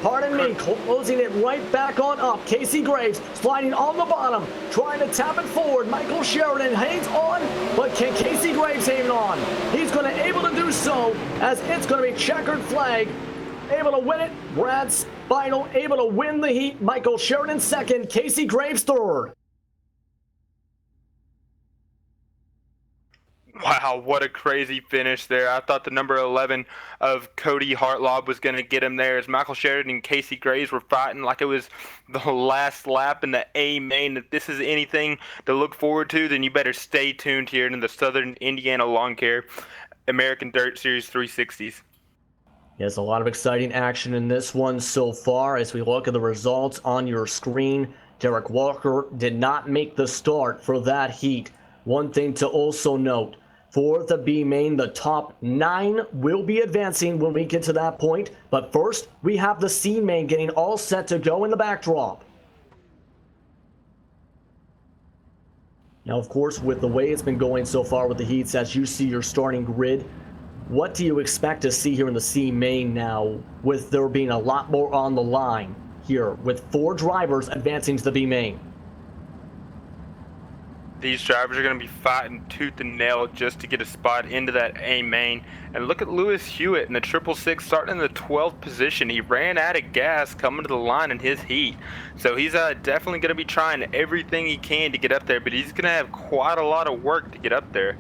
Pardon me, closing it right back on up. Casey Graves sliding on the bottom, trying to tap it forward. Michael Sheridan hangs on, but can Casey Graves hang on? He's going to able to do so as it's going to be checkered flag. Able to win it. Brad Spidle able to win the heat. Michael Sheridan second, Casey Graves third. Wow, what a crazy finish there. I thought the number 11 of Cody Hartlob was going to get him there as Michael Sheridan and Casey Graves were fighting like it was the last lap in the A main. If this is anything to look forward to, then you better stay tuned here in the Southern Indiana Lawn Care American Dirt Series 360s. Yes, a lot of exciting action in this one so far as we look at the results on your screen. Derek Walker did not make the start for that heat. One thing to also note, for the B main, the top 9 will be advancing when we get to that point. But first, we have the C main getting all set to go in the backdrop. Now, of course, with the way it's been going so far with the heats, as you see your starting grid, what do you expect to see here in the C main now, with there being a lot more on the line here, with 4 drivers advancing to the B main? These drivers are going to be fighting tooth and nail just to get a spot into that A main. And look at Lewis Hewitt in the 666 starting in the 12th position. He ran out of gas coming to the line in his heat. So he's definitely going to be trying everything he can to get up there, but he's going to have quite a lot of work to get up there.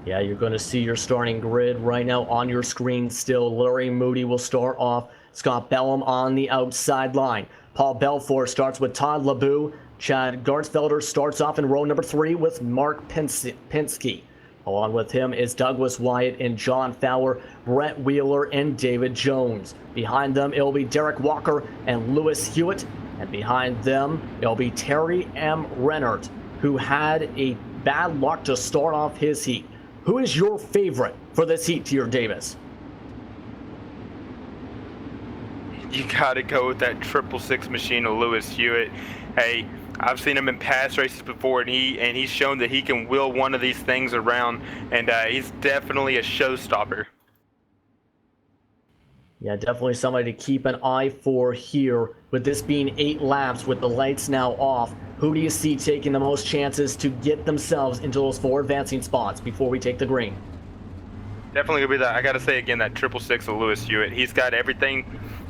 Yeah, you're going to see your starting grid right now on your screen still. Larry Moody will start off. Scott Bellum on the outside line. Paul Belfour starts with Todd LeBeau. Chad Gartsfelder starts off in row number 3 with Mark Penske. Along with him is Douglas Wyatt and John Fowler, Brett Wheeler, and David Jones. Behind them, it'll be Derek Walker and Lewis Hewitt. And behind them, it'll be Terry M. Rennert, who had a bad luck to start off his heat. Who is your favorite for this heat, Tier Davis? You got to go with that 666 machine of Lewis Hewitt. Hey, I've seen him in past races before, and he's shown that he can wheel one of these things around, and he's definitely a showstopper. Yeah, definitely somebody to keep an eye for here. With this being 8 laps with the lights now off, who do you see taking the most chances to get themselves into those 4 advancing spots before we take the green? Definitely gonna be that. I gotta say again, that 666 of Lewis Hewitt. He's got everything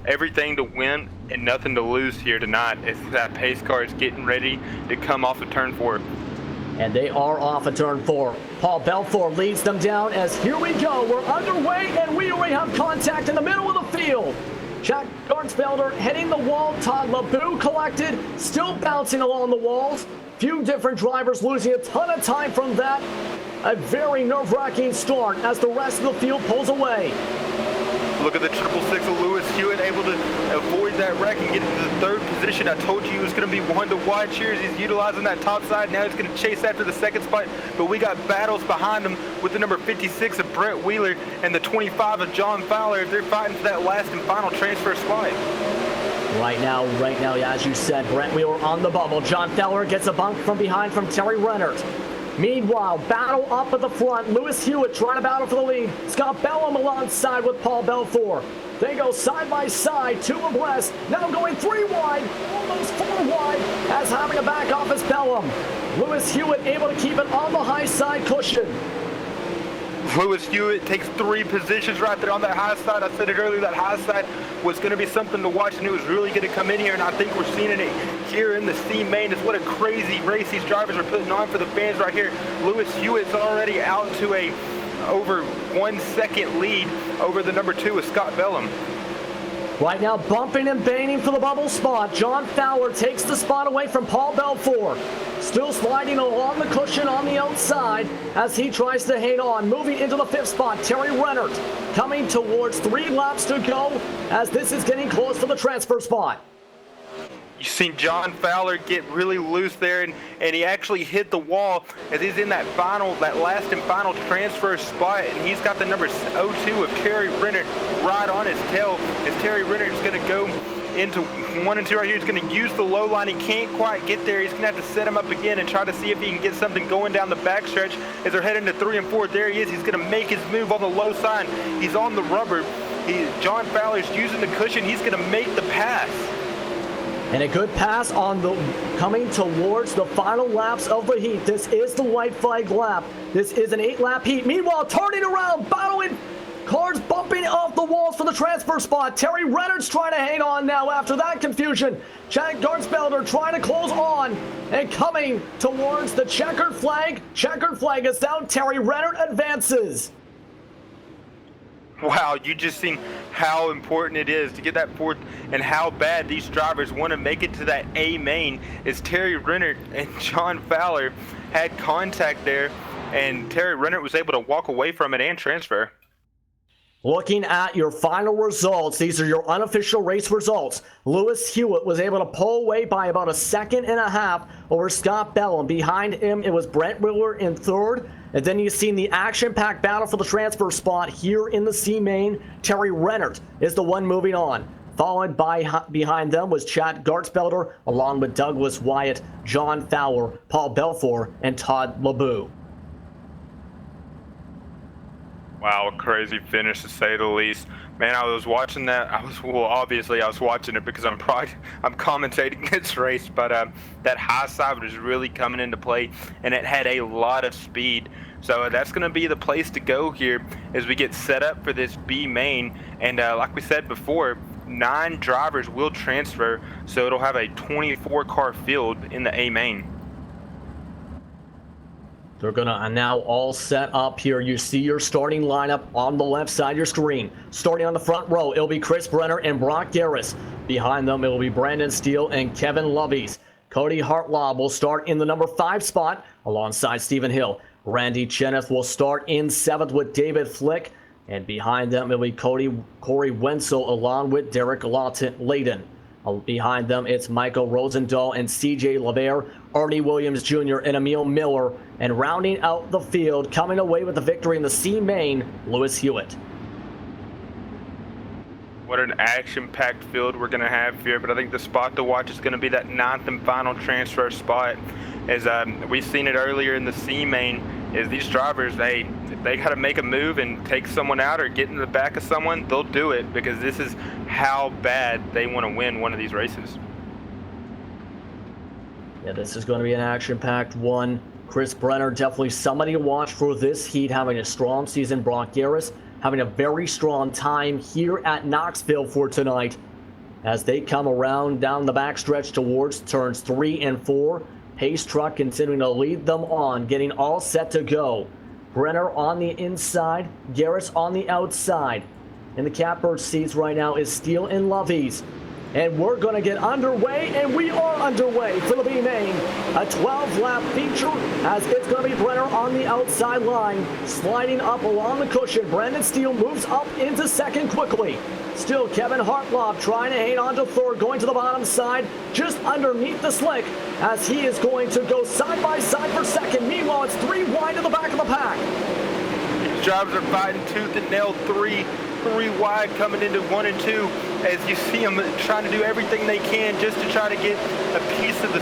to win and nothing to lose here tonight. It's that pace car is getting ready to come off of turn 4. And they are off of turn 4. Paul Belfour leads them down as here we go. We're underway and we already have contact in the middle of the field. Jack Gartsfelder hitting the wall. Todd LeBeau collected, still bouncing along the walls. Few different drivers losing a ton of time from that. A very nerve-wracking start as the rest of the field pulls away. Look at the 666 of Lewis Hewitt able to avoid that wreck and get into the 3rd position. I told you he was going to be one to watch here. He's utilizing that top side. Now he's going to chase after the 2nd spot. But we got battles behind him with the number 56 of Brett Wheeler and the 25 of John Fowler. They're fighting for that last and final transfer spot. Right now, as you said, Brett Wheeler on the bubble. John Fowler gets a bump from behind from Terry Rennert. Meanwhile, battle up at the front. Lewis Hewitt trying to battle for the lead. Scott Bellum alongside with Paul Belfour. They go side by side, 2 abreast. Now going 3 wide, almost 4 wide, as having a back off is Bellum. Lewis Hewitt able to keep it on the high side cushion. Lewis Hewitt takes 3 positions right there on that high side. I said it earlier, that high side was going to be something to watch, and it was really going to come in here, and I think we're seeing it here in the C main. It's what a crazy race these drivers are putting on for the fans right here. Lewis Hewitt's already out to a over 1 second lead over the number 2 with Scott Bellum. Right now, bumping and banging for the bubble spot. John Fowler takes the spot away from Paul Belfour. Still sliding along the cushion on the outside as he tries to hang on. Moving into the 5th spot, Terry Rennert coming towards 3 laps to go as this is getting close to the transfer spot. You've seen John Fowler get really loose there, and he actually hit the wall as he's in that last and final transfer spot, and he's got the number 02 of Terry Rennert right on his tail. As Terry Rennert is going to go into 1 and 2 right here. He's going to use the low line. He can't quite get there. He's going to have to set him up again and try to see if he can get something going down the backstretch as they're heading to 3 and 4. There he is. He's going to make his move on the low side. He's on the rubber. John Fowler's using the cushion. He's going to make the pass. And a good pass on the coming towards the final laps of the heat. This is the white flag lap. This is an 8-lap heat. Meanwhile, turning around, battling, cars bumping off the walls for the transfer spot. Terry Rennert's trying to hang on now after that confusion. Chad Gartsfelder trying to close on and coming towards the checkered flag. Checkered flag is down. Terry Rennert advances. Wow, you just seen how important it is to get that 4th and how bad these drivers want to make it to that A main. As Terry Rennert and John Fowler had contact there, and Terry Rennert was able to walk away from it and transfer. Looking at your final results, these are your unofficial race results. Lewis Hewitt was able to pull away by about 1.5 seconds over Scott Bellum. Behind him, it was Brent Wheeler in 3rd. And then you've seen the action-packed battle for the transfer spot here in the C main. Terry Rennert is the one moving on. Followed by behind them was Chad Gartsfelder, along with Douglas Wyatt, John Fowler, Paul Belfour, and Todd LeBeau. Wow, a crazy finish to say the least. Man, I was watching that. Obviously I was watching it because I'm commentating this race, but that high side was really coming into play, and it had a lot of speed. So that's going to be the place to go here as we get set up for this B main. And like we said before, 9 drivers will transfer, so it'll have a 24 car field in the A main. They're going to now all set up here. You see your starting lineup on the left side of your screen. Starting on the front row, it'll be Chris Brenner and Brock Garris. Behind them, it'll be Brandon Steele and Kevin Lovies. Cody Hartlaub will start in the number 5 spot alongside Stephen Hill. Randy Cheneth will start in 7th with David Flick. And behind them, it'll be Corey Wenzel along with Derek Layden. Behind them, it's Michael Rosendahl and CJ LeVere, Ernie Williams Jr. and Emil Miller. And rounding out the field, coming away with the victory in the C main, Lewis Hewitt. What an action-packed field we're going to have here, but I think the spot to watch is going to be that 9th and final transfer spot. As we've seen it earlier in the C main, is these drivers, they got to make a move and take someone out or get in the back of someone, they'll do it because this is how bad they want to win one of these races. Yeah, this is going to be an action-packed one. Chris Brenner, definitely somebody to watch for this heat, having a strong season. Brock Garris having a very strong time here at Knoxville for tonight as they come around down the backstretch towards turns 3 and 4. Pace truck continuing to lead them on, getting all set to go. Brenner on the inside, Garris on the outside. In the catbird seats right now is Steele and Lovies. And we're going to get underway, and we are underway for the B main. A 12-lap feature as it's going to be Brenner on the outside line, sliding up along the cushion. Brandon Steele moves up into 2nd quickly. Still Kevin Hartlaub trying to hang on to 3rd, going to the bottom side, just underneath the slick, as he is going to go side by side for 2nd. Meanwhile, it's 3 wide to the back of the pack. These drivers are fighting tooth and nail, three wide coming into 1 and 2, as you see them trying to do everything they can just to try to get a piece of the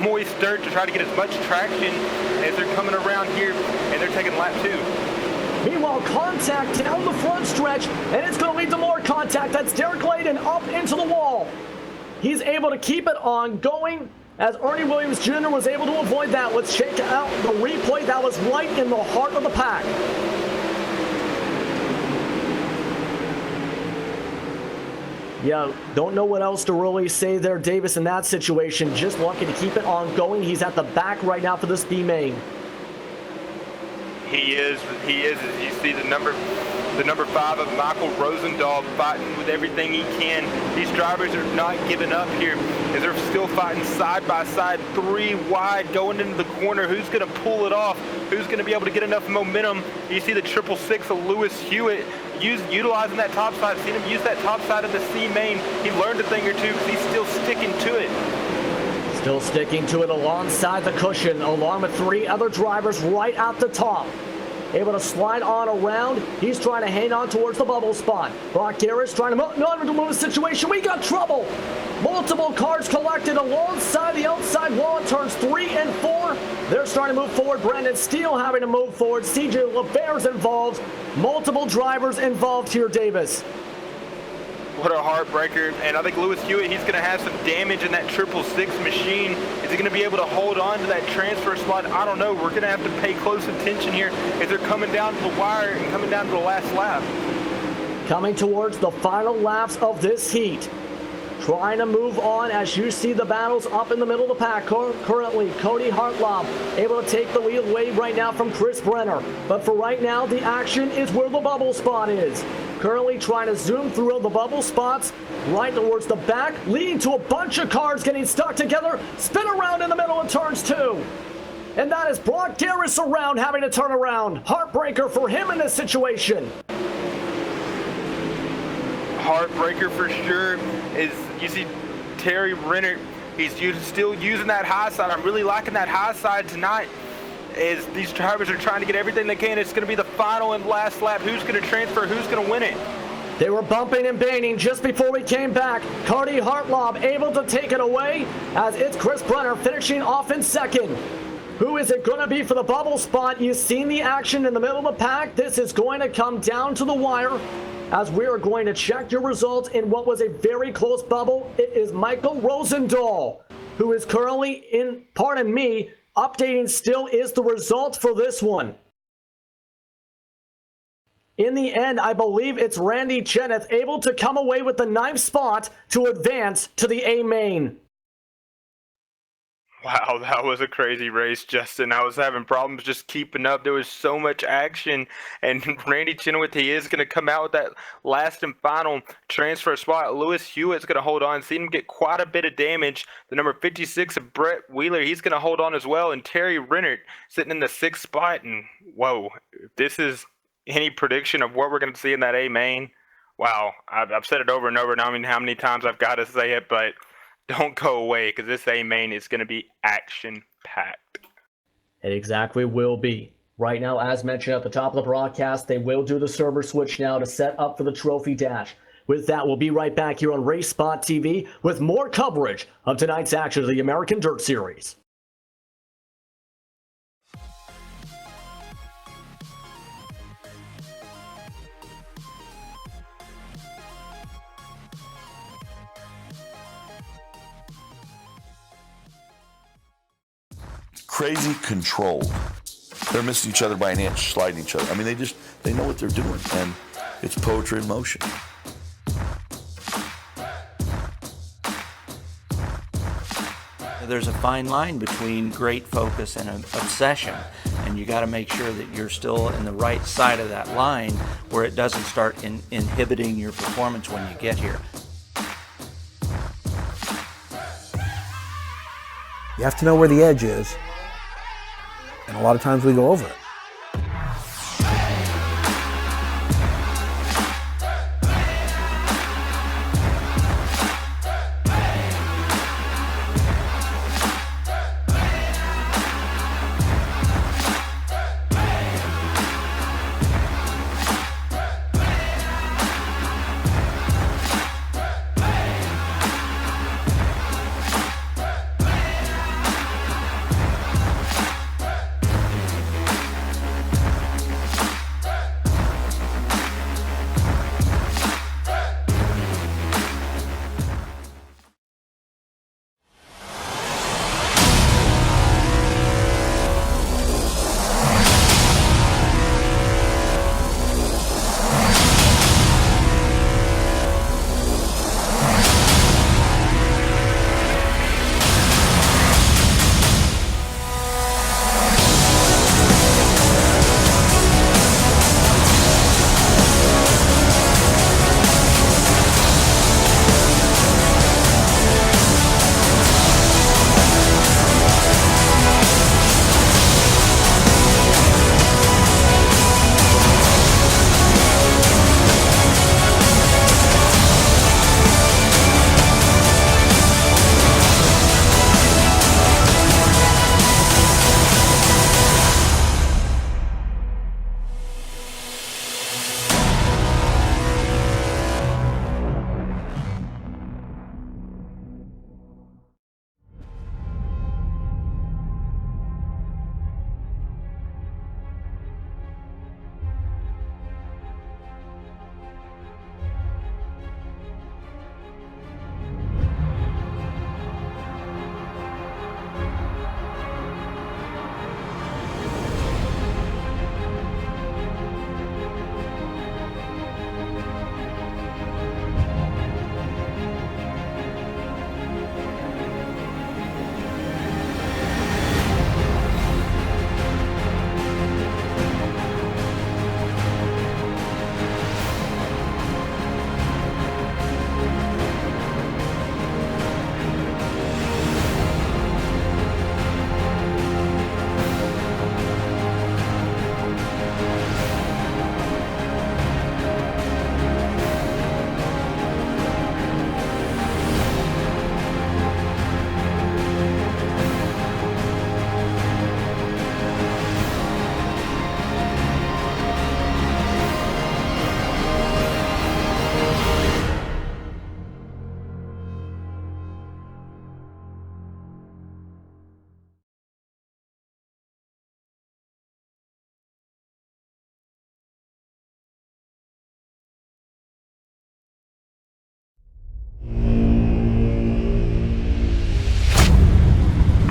moist dirt, to try to get as much traction as they're coming around here, and they're taking lap 2. Meanwhile, contact down the front stretch, and it's going to lead to more contact. That's Derek Layden up into the wall. He's able to keep it on going as Ernie Williams Jr. was able to avoid that. Let's check out the replay. That was right in the heart of the pack. Yeah, don't know what else to really say there, Davis, in that situation. Just lucky to keep it on going. He's at the back right now for this B main. He is. As you see the number 5 of Michael Rosendahl fighting with everything he can. These drivers are not giving up here as they're still fighting side by side, 3 wide going into the corner. Who's going to pull it off? Who's going to be able to get enough momentum? You see the 666 of Lewis Hewitt utilizing that top side. Seen him use that top side of the C main. He learned a thing or two because he's still sticking to it. Still sticking to it alongside the cushion, along with 3 other drivers right at the top. Able to slide on around. He's trying to hang on towards the bubble spot. Brock Garris trying to move the situation. We got trouble. Multiple cars collected alongside the outside wall at turns 3 and 4. They're starting to move forward. Brandon Steele having to move forward. CJ LeVere's involved. Multiple drivers involved here, Davis. What a heartbreaker. And I think Lewis Hewitt, he's going to have some damage in that 666 machine. Is he going to be able to hold on to that transfer slot? I don't know. We're going to have to pay close attention here as they're coming down to the wire and coming down to the last lap. Coming towards the final laps of this heat. Trying to move on as you see the battles up in the middle of the pack. Currently, Cody Hartlaub able to take the lead away right now from Chris Brenner. But for right now, the action is where the bubble spot is. Currently trying to zoom through the bubble spots right towards the back, leading to a bunch of cars getting stuck together. Spin around in the middle of turns 2. And that is Brock Garris around, having to turn around. Heartbreaker for him in this situation. Heartbreaker for sure. Is you see Terry Renner, he's still using that high side. I'm really liking that high side tonight as these drivers are trying to get everything they can. It's going to be the final and last lap. Who's going to transfer? Who's going to win it? They were bumping and banging just before we came back. Cody Hartlaub able to take it away as it's Chris Brenner finishing off in 2nd. Who is it going to be for the bubble spot? You've seen the action in the middle of the pack. This is going to come down to the wire as we are going to check your results in what was a very close bubble. It is Michael Rosendahl, who is currently in, pardon me, updating still is the result for this one. In the end, I believe it's Randy Cheneth able to come away with the 9th spot to advance to the A main. Wow, that was a crazy race, Justin. I was having problems just keeping up. There was so much action, and Randy Chenoweth, he is going to come out with that last and final transfer spot. Lewis Hewitt's going to hold on. Seen him get quite a bit of damage. The number 56 of Brett Wheeler, he's going to hold on as well. And Terry Rennert sitting in the 6th spot. And whoa, if this is any prediction of what we're going to see in that A main, wow, I've said it over and over. Now, I mean, how many times I've got to say it, but don't go away, because this A main is going to be action-packed. It exactly will be. Right now, as mentioned at the top of the broadcast, they will do the server switch now to set up for the trophy dash. With that, we'll be right back here on RaceSpotTV with more coverage of tonight's action of the American Dirt Series. Crazy control. They're missing each other by an inch, sliding each other. I mean, they know what they're doing, and it's poetry in motion. There's a fine line between great focus and obsession, and you got to make sure that you're still in the right side of that line where it doesn't start inhibiting your performance when you get here. You have to know where the edge is, and a lot of times we go over it.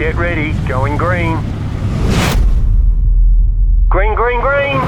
get ready, going green. Green, green, green.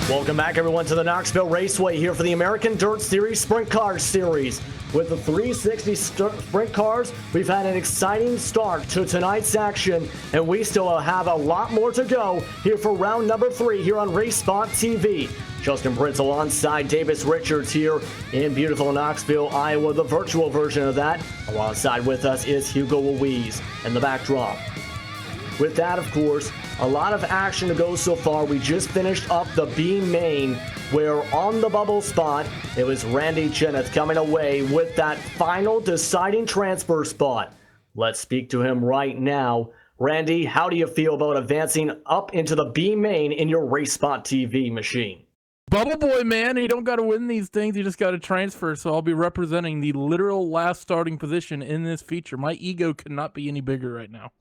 Welcome back, everyone, to the Knoxville Raceway here for the American Dirt Series Sprint Car Series. With the 360 sprint cars, we've had an exciting start to tonight's action, and we still have a lot more to go here for round number 3 here on RaceSpotTV. Justin Pritz alongside Davis Richards here in beautiful Knoxville, Iowa, the virtual version of that. Alongside with us is Hugo Louise in the backdrop. With that, of course, a lot of action to go so far. We just finished up the B main, where on the bubble spot, it was Randy Cheneth coming away with that final deciding transfer spot. Let's speak to him right now. Randy, how do you feel about advancing up into the B main in your RaceSpotTV machine? Bubble boy, man, you don't got to win these things. You just got to transfer. So I'll be representing the literal last starting position in this feature. My ego could not be any bigger right now.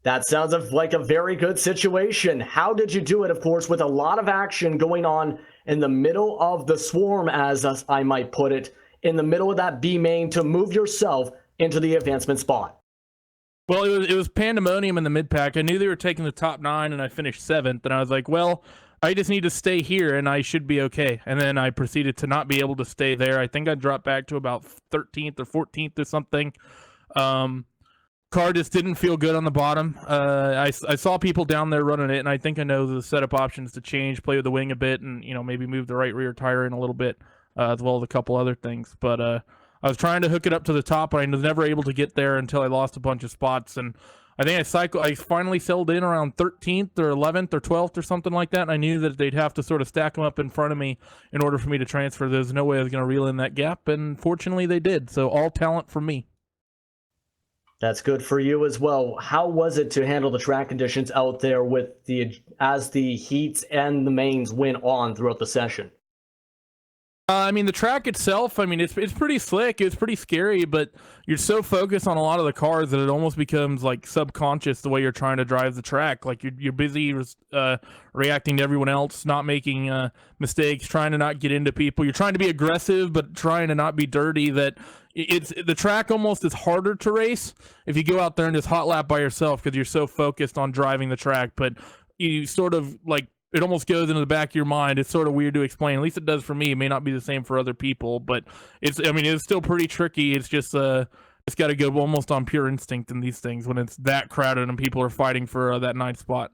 That sounds like a very good situation. How did you do it, of course, with a lot of action going on in the middle of the swarm, as I might put it, in the middle of that B main to move yourself into the advancement spot? Well, it was pandemonium in the mid-pack. I knew they were taking the top 9, and I finished 7th. And I was like, well, I just need to stay here, and I should be okay. And then I proceeded to not be able to stay there. I think I dropped back to about 13th or 14th or something. Car just didn't feel good on the bottom. I saw people down there running it, and I think I know the setup options to change, play with the wing a bit, and maybe move the right rear tire in a little bit, as well as a couple other things. But I was trying to hook it up to the top, but I was never able to get there until I lost a bunch of spots. And I think I finally settled in around 13th or 11th or 12th or something like that, and I knew that they'd have to sort of stack them up in front of me in order for me to transfer. There's no way I was going to reel in that gap, and fortunately they did. So all talent from me. That's good for you as well. How was it to handle the track conditions out there with as the heats and the mains went on throughout the session? The track itself, it's pretty slick. It's pretty scary, but you're so focused on a lot of the cars that it almost becomes like subconscious the way you're trying to drive the track. Like you're busy reacting to everyone else, not making mistakes, trying to not get into people. You're trying to be aggressive, but trying to not be dirty. The track almost is harder to race if you go out there and just hot lap by yourself because you're so focused on driving the track. But you sort of it almost goes into the back of your mind. It's sort of weird to explain. At least it does for me. It may not be the same for other people, but it's still pretty tricky. It's just it's got to go almost on pure instinct in these things when it's that crowded and people are fighting for that 9th spot.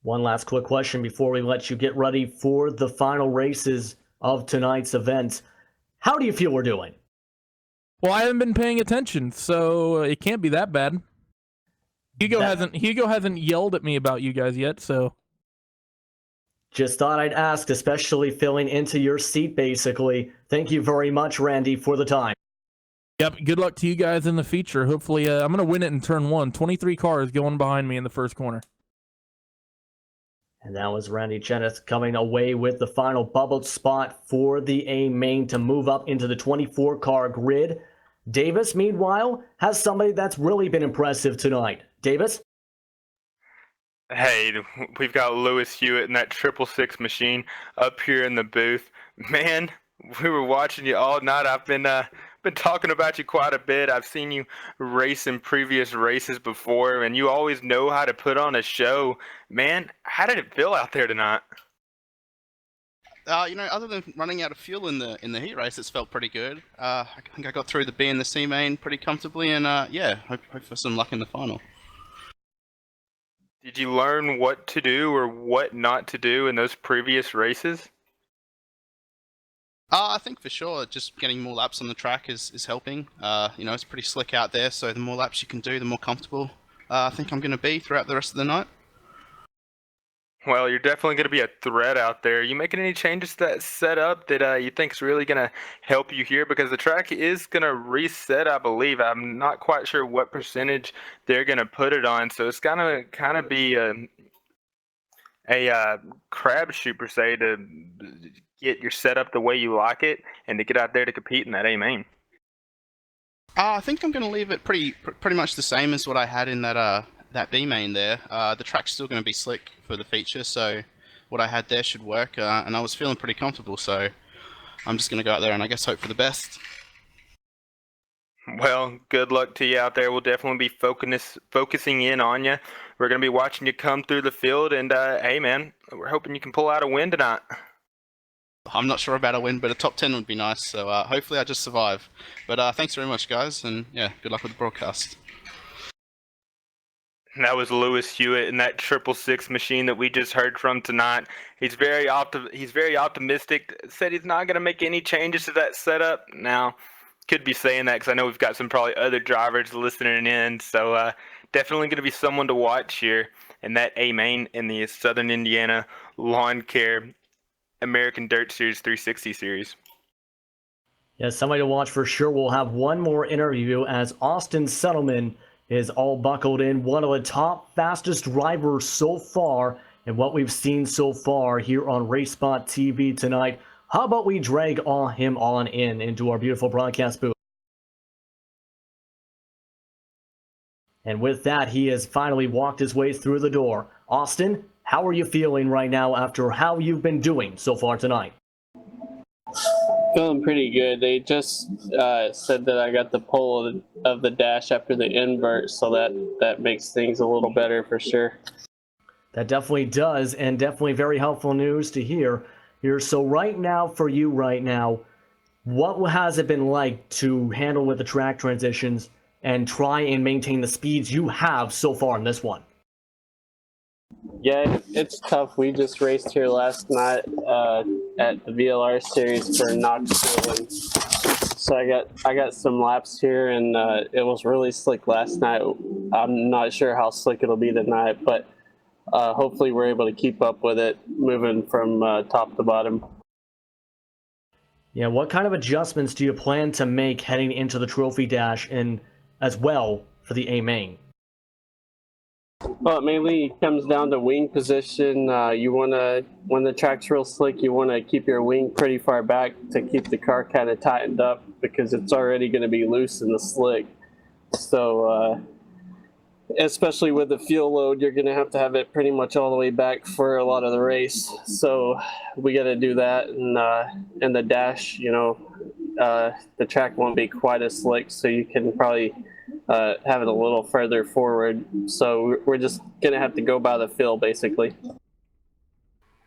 One last quick question before we let you get ready for the final races of tonight's event. How do you feel we're doing? Well, I haven't been paying attention, so it can't be that bad. Hugo hasn't yelled at me about you guys yet, so. Just thought I'd ask, especially filling into your seat, basically. Thank you very much, Randy, for the time. Yep, good luck to you guys in the feature. Hopefully, I'm going to win it in turn 1. 23 cars going behind me in the first corner. And that was Randy Cheneth coming away with the final bubbled spot for the A main to move up into the 24-car grid. Davis, meanwhile, has somebody that's really been impressive tonight. Davis? Hey, we've got Lewis Hewitt in that 666 machine up here in the booth. Man, we were watching you all night. I've been talking about you quite a bit. I've seen you race in previous races before, and you always know how to put on a show. Man, how did it feel out there tonight? Other than running out of fuel in the heat race, it's felt pretty good. I think I got through the B and the C main pretty comfortably, and hope for some luck in the final. Did you learn what to do or what not to do in those previous races? I think for sure, just getting more laps on the track is helping. It's pretty slick out there, so the more laps you can do, the more comfortable I think I'm going to be throughout the rest of the night. Well, you're definitely going to be a threat out there. Are you making any changes to that setup that you think is really going to help you here? Because the track is going to reset, I believe. I'm not quite sure what percentage they're going to put it on. So it's going to kind of be a crapshoot, per se, to get your setup the way you like it and to get out there to compete in that A main. I think I'm going to leave it pretty much the same as what I had in that B main there. The track's still going to be slick for the feature, so what I had there should work, and I was feeling pretty comfortable, so I'm just going to go out there and I guess hope for the best. Well, good luck to you out there. We'll definitely be focusing in on you. We're going to be watching you come through the field, and hey man, we're hoping you can pull out a win tonight. I'm not sure about a win, but a top 10 would be nice, so hopefully I just survive. But thanks very much, guys, and yeah, good luck with the broadcast. That was Lewis Hewitt in that 666 machine that we just heard from tonight. He's very optimistic. Said he's not going to make any changes to that setup. Now, could be saying that because I know we've got some probably other drivers listening in. So definitely going to be someone to watch here in that A main in the Southern Indiana Lawn Care American Dirt Series 360 series. Yeah, somebody to watch for sure. We'll have one more interview as Austin Settleman is all buckled in, one of the top fastest drivers so far and what we've seen so far here on RaceSpotTV tonight. How about we drag him on into our beautiful broadcast booth? And with that, he has finally walked his way through the door. Austin, how are you feeling right now after how you've been doing so far tonight? Feeling pretty good. They just said that I got the pole of the dash after the invert, so that makes things a little better for sure. That definitely does, and definitely very helpful news to hear here. So right now, for you right now, what has it been like to handle with the track transitions and try and maintain the speeds you have so far in this one? Yeah, it's tough. We just raced here last night at the VLR series for Knoxville, and so I got some laps here, and it was really slick last night. I'm not sure how slick it'll be tonight, but hopefully we're able to keep up with it, moving from top to bottom. Yeah, what kind of adjustments do you plan to make heading into the Trophy Dash and as well for the A main? Well, it mainly comes down to wing position. You want to, when the track's real slick, you want to keep your wing pretty far back to keep the car kind of tightened up because it's already going to be loose in the slick. So, especially with the fuel load, you're going to have it pretty much all the way back for a lot of the race. So we got to do that. And in the dash, the track won't be quite as slick, so you can probably have it a little further forward. So we're just going to have to go by the feel, basically.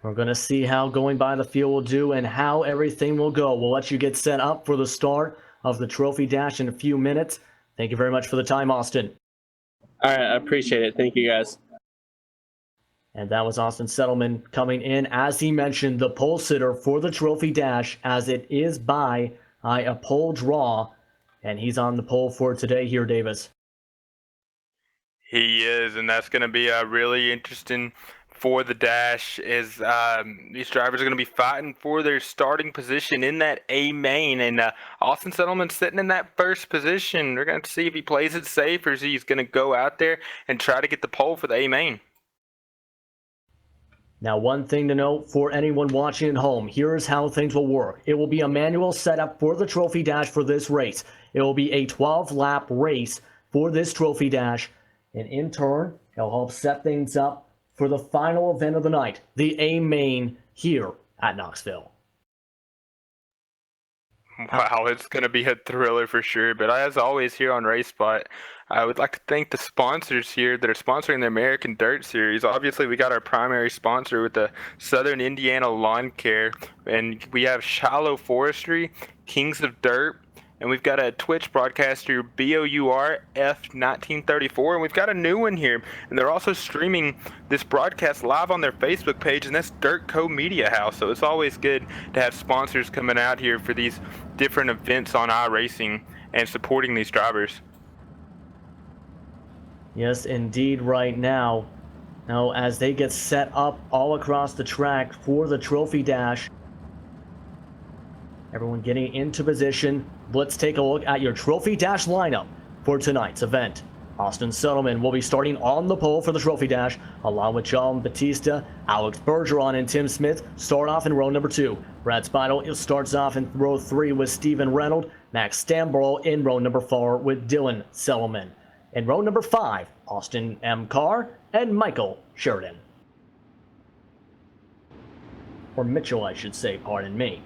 We're going to see how going by the field will do and how everything will go. We'll let you get set up for the start of the Trophy Dash in a few minutes. Thank you very much for the time, Austin. All right, I appreciate it. Thank you, guys. And that was Austin Settleman coming in, as he mentioned, the pole sitter for the Trophy Dash, as it is by a pole draw. And he's on the pole for today here, Davis. He is, and that's going to be a really interesting for the dash is these drivers are going to be fighting for their starting position in that A main, and Austin Settleman's sitting in that first position. We're going to see if he plays it safe or if he's going to go out there and try to get the pole for the A main. Now, one thing to note for anyone watching at home, here's how things will work. It will be a manual setup for the trophy dash for this race. It will be a 12-lap race for this trophy dash, and in turn, it'll help set things up for the final event of the night, the A main here at Knoxville. Wow, it's going to be a thriller for sure. But as always here on RaceSpot, I would like to thank the sponsors here that are sponsoring the American Dirt Series. Obviously, we got our primary sponsor with the Southern Indiana Lawn Care, and we have Shallow Forestry, Kings of Dirt, and we've got a Twitch broadcaster, BOURF1934, and we've got a new one here. And they're also streaming this broadcast live on their Facebook page, and that's Dirt Co Media House. So it's always good to have sponsors coming out here for these different events on iRacing and supporting these drivers. Yes, indeed, right now. Now, as they get set up all across the track for the trophy dash, everyone getting into position. Let's take a look at your trophy dash lineup for tonight's event. Austin Settleman will be starting on the pole for the trophy dash, along with John Batista. Alex Bergeron and Tim Smith start off in row number 2. Brad Spidle starts off in row 3 with Steven Reynolds. Max Stambro in row number 4 with Dylan Settleman. In row number 5, Austin M. Carr and Michael Sheridan. Or Mitchell, I should say, pardon me.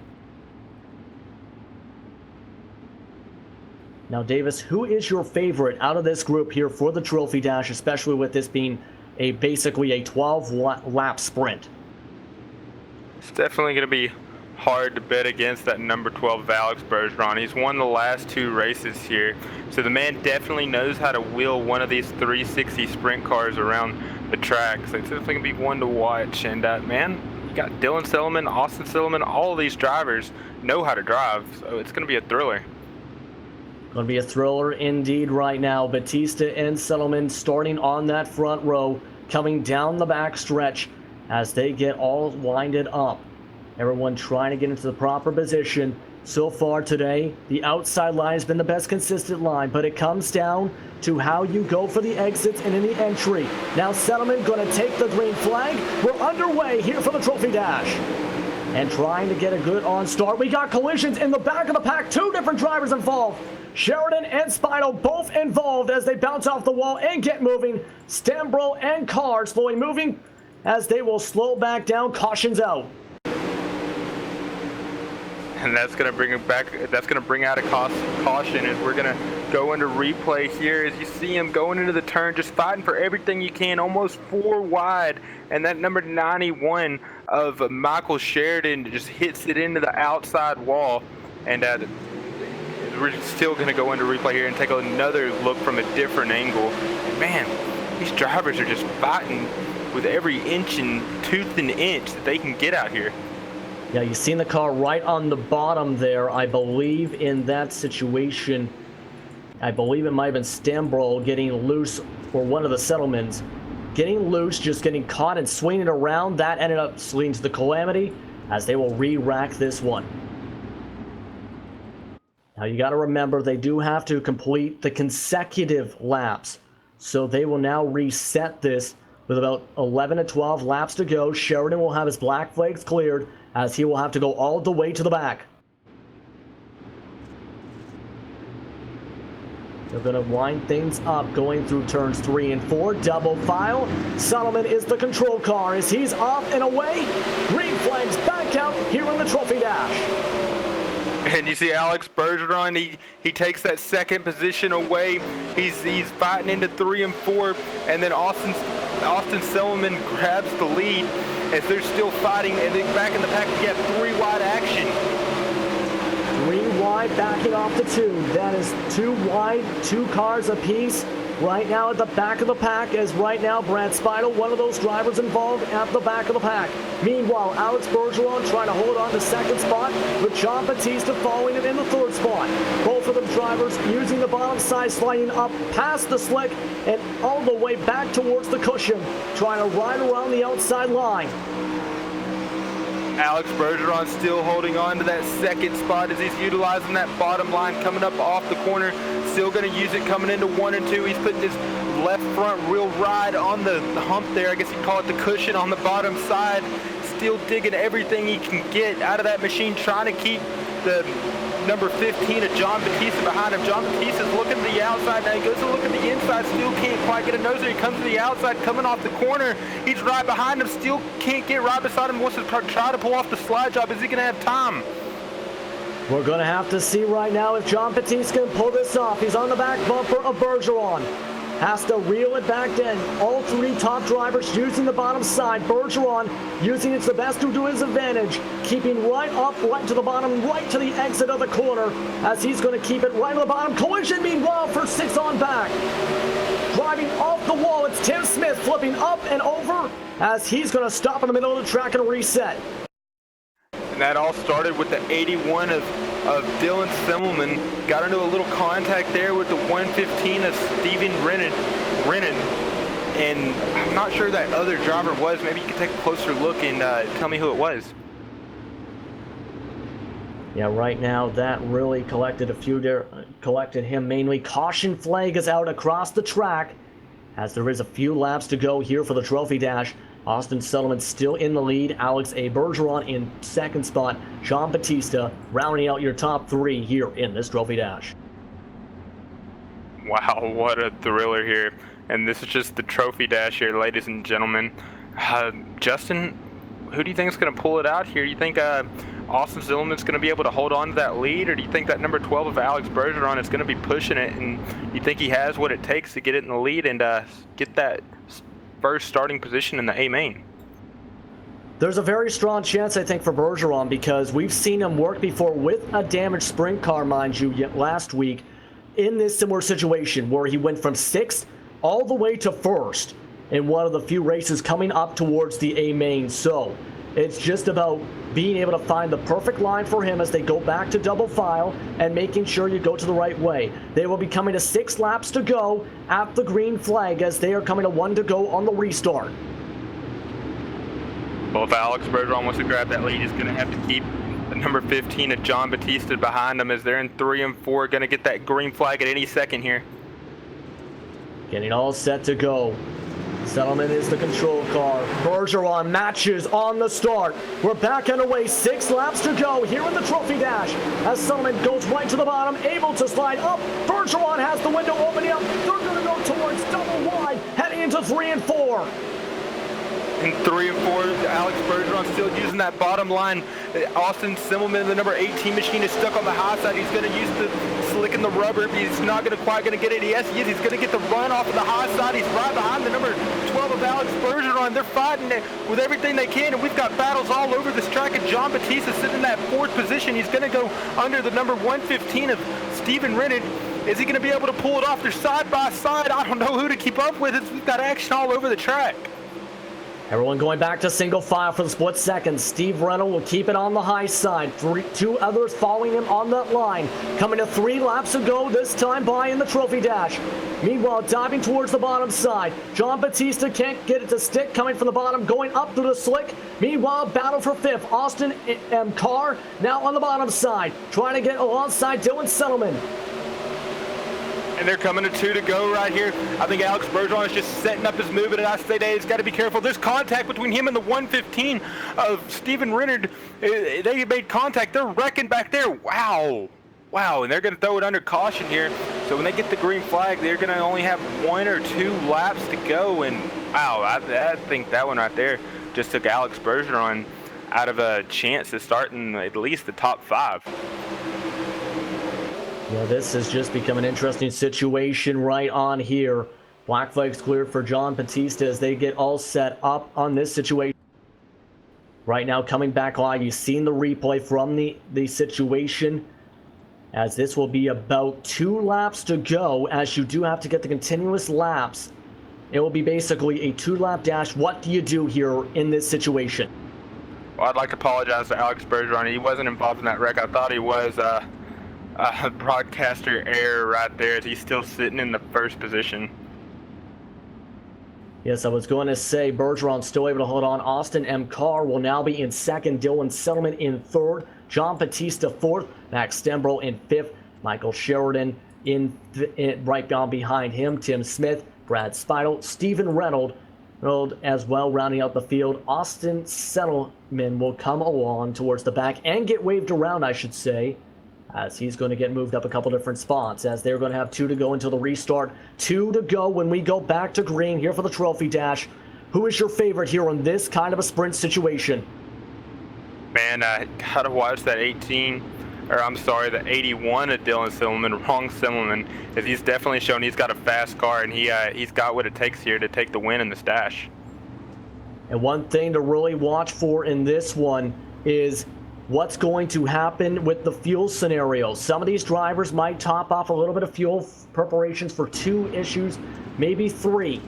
Now, Davis, who is your favorite out of this group here for the trophy dash, especially with this being basically a 12-lap sprint? It's definitely going to be hard to bet against that number 12 Alex Bergeron. He's won the last 2 races here, so the man definitely knows how to wheel one of these 360 sprint cars around the track. So it's definitely going to be one to watch. And man, you got Dylan Settleman, Austin Settleman, all of these drivers know how to drive, so it's going to be a thriller. Going to be a thriller indeed right now. Batista and Settleman starting on that front row, coming down the back stretch as they get all winded up. Everyone trying to get into the proper position. So far today, the outside line has been the best consistent line, but it comes down to how you go for the exits and in the entry. Now Settleman going to take the green flag. We're underway here for the trophy dash. And trying to get a good on start. We got collisions in the back of the pack. 2 different drivers involved. Sheridan and Spidle both involved as they bounce off the wall and get moving. Stambro and Carr slowly moving as they will slow back down. Cautions out. And that's going to bring it back. That's going to bring out a caution as we're going to go into replay here. As you see him going into the turn, just fighting for everything you can, almost 4 wide. And that number 91 of Michael Sheridan just hits it into the outside wall. And we're still going to go into replay here and take another look from a different angle. And man, these drivers are just fighting with every inch and tooth and inch that they can get out here. Yeah, you've seen the car right on the bottom there. I believe in that situation, I believe it might have been Stambro getting loose, or one of the Settlemans getting loose, just getting caught and swinging around. That ended up leading to the calamity as they will re-rack this one. Now you got to remember they do have to complete the consecutive laps. So they will now reset this with about 11 to 12 laps to go. Sheridan will have his black flags cleared as he will have to go all the way to the back. They're going to wind things up going through turns 3 and 4. Double file. Solomon is the control car as he's off and away. Green flags back out here in the trophy dash. And you see Alex Bergeron, he takes that second position away. He's fighting into 3 and 4, and then Austin Settleman grabs the lead as they're still fighting. And then back in the pack, we have 3 wide action. 3 wide backing off the 2. That is 2 wide, 2 cars apiece. Right now at the back of the pack, as right now Brad Spidle, one of those drivers involved at the back of the pack. Meanwhile, Alex Bergeron trying to hold on to second spot, with John Batista following him in the 3rd spot. Both both of them drivers using the bottom side, sliding up past the slick and all the way back towards the cushion, trying to ride around the outside line. Alex Bergeron still holding on to that second spot as he's utilizing that bottom line coming up off the corner. Still going to use it coming into 1 and 2. He's putting his left front real ride on the hump there. I guess you'd call it the cushion on the bottom side. Still digging everything he can get out of that machine, trying to keep the number 15 of John Batista behind him. John Batista's looking to the outside. Now he goes to look at the inside. Still can't quite get a nose there. He comes to the outside, coming off the corner. He's right behind him. Still can't get right beside him. Wants to try to pull off the slide job. Is he going to have time? We're going to have to see right now if John Batista can pull this off. He's on the back bumper of Bergeron. Has to reel it back in. All three top drivers using the bottom side. Bergeron using it to the best to his advantage. Keeping right up, right to the bottom, right to the exit of the corner as he's going to keep it right to the bottom. Collision meanwhile for 6 on back. Driving off the wall, it's Tim Smith flipping up and over as he's going to stop in the middle of the track and reset. And that all started with the 81 of Dylan Simmelman. Got into a little contact there with the 115 of Steven Rennan. And I'm not sure that other driver was. Maybe you could take a closer look and tell me who it was. Yeah, right now that really collected him mainly. Caution flag is out across the track as there is a few laps to go here for the Trophy Dash. Austin Sullivan still in the lead. Alex A. Bergeron in second spot. John Batista rounding out your top 3 here in this Trophy Dash. Wow, what a thriller here. And this is just the Trophy Dash here, ladies and gentlemen. Justin, who do you think is going to pull it out here? You think Austin Sullivan's going to be able to hold on to that lead, or do you think that number 12 of Alex Bergeron is going to be pushing it, and you think he has what it takes to get it in the lead and get that first starting position in the A main? There's a very strong chance, I think, for Bergeron because we've seen him work before with a damaged sprint car, mind you, last week in this similar situation where he went from 6th all the way to 1st in one of the few races coming up towards the A main. So it's just about being able to find the perfect line for him as they go back to double file and making sure you go to the right way. They will be coming to 6 laps to go at the green flag as they are coming to 1 to go on the restart. Well, if Alex Bergeron wants to grab that lead, he's going to have to keep the number 15 of John Batista behind him as they're in 3 and 4. Going to get that green flag at any second here. Getting all set to go. Settlement is the control car. Bergeron matches on the start. We're back underway. 6 laps to go here in the Trophy Dash. As Settlement goes right to the bottom, able to slide up. Bergeron has the window opening up. They're going to go towards double wide, heading into 3 and 4. In 3 and 4, Alex Bergeron still using that bottom line. Austin Simmelman, the number 18 machine, is stuck on the high side. He's going to use the slick in the rubber. He's not quite going to get it. Yes, he is. He's going to get the run off of the high side. He's right behind the number 12 of Alex Bergeron. They're fighting it with everything they can, and we've got battles all over this track. And John Batista sitting in that 4th position. He's going to go under the number 115 of Steven Rennan. Is he going to be able to pull it off? They're side by side. I don't know who to keep up with. We've got action all over the track. Everyone going back to single file for the split second. Steve Reynolds will keep it on the high side. 2 others following him on that line. Coming to 3 laps to go, this time by in the Trophy Dash. Meanwhile, diving towards the bottom side. John Batista can't get it to stick, coming from the bottom, going up through the slick. Meanwhile, battle for 5th. Austin M. Carr now on the bottom side, trying to get alongside Dylan Settleman. And they're coming to 2 to go right here. I think Alex Bergeron is just setting up his movement, and I say that he's got to be careful. There's contact between him and the 115 of Steven Rennan. They made contact. They're wrecking back there. Wow. And they're going to throw it under caution here. So when they get the green flag, they're going to only have 1 or 2 laps to go. And wow, I think that one right there just took Alex Bergeron out of a chance to start in at least the top 5. Yeah, this has just become an interesting situation right on here. Black flags cleared for John Batista as they get all set up on this situation. Right now, coming back live, you've seen the replay from the situation, as this will be about 2 laps to go, as you do have to get the continuous laps. It will be basically a 2-lap dash. What do you do here in this situation? Well, I'd like to apologize to Alex Bergeron. He wasn't involved in that wreck. I thought he was. broadcaster error right there, as he's still sitting in the first position. Yes, I was going to say Bergeron still able to hold on. Austin M. Carr will now be in second. Dylan Settleman in third. John Batista fourth. Max Stembro in fifth. Michael Sheridan in right down behind him. Tim Smith, Brad Speidel, Stephen Reynolds as well rounding out the field. Austin Settleman will come along towards the back and get waved around, I should say, as he's going to get moved up a couple different spots, as they're going to have 2 to go until the restart. 2 to go when we go back to green here for the Trophy Dash. Who is your favorite here in this kind of a sprint situation? Man, I gotta watch that 81 of Dylan Silliman, wrong Silliman, as he's definitely shown he's got a fast car, and he's got what it takes here to take the win in the stash. And one thing to really watch for in this one is what's going to happen with the fuel scenario. Some of these drivers might top off a little bit of fuel preparations for 2 issues, maybe 3.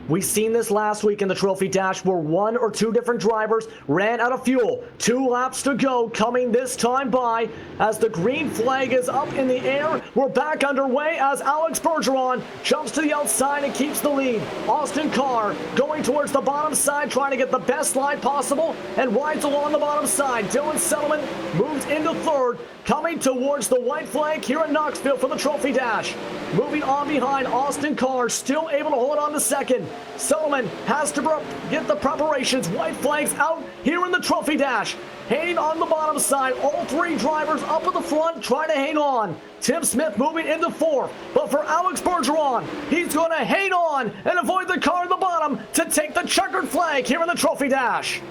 We've seen this last week in the Trophy Dash where 1 or 2 different drivers ran out of fuel. 2 laps to go, coming this time by as the green flag is up in the air. We're back underway as Alex Bergeron jumps to the outside and keeps the lead. Austin Carr going towards the bottom side, trying to get the best line possible and rides along the bottom side. Dylan Settleman moves into third, coming towards the white flag here in Knoxville for the Trophy Dash. Moving on behind, Austin Carr still able to hold on to second. Settleman has to get the preparations. White flags out here in the Trophy Dash. Hanging on the bottom side. All 3 drivers up at the front trying to hang on. Tim Smith moving into 4th. But for Alex Bergeron, he's going to hang on and avoid the car at the bottom to take the checkered flag here in the Trophy Dash.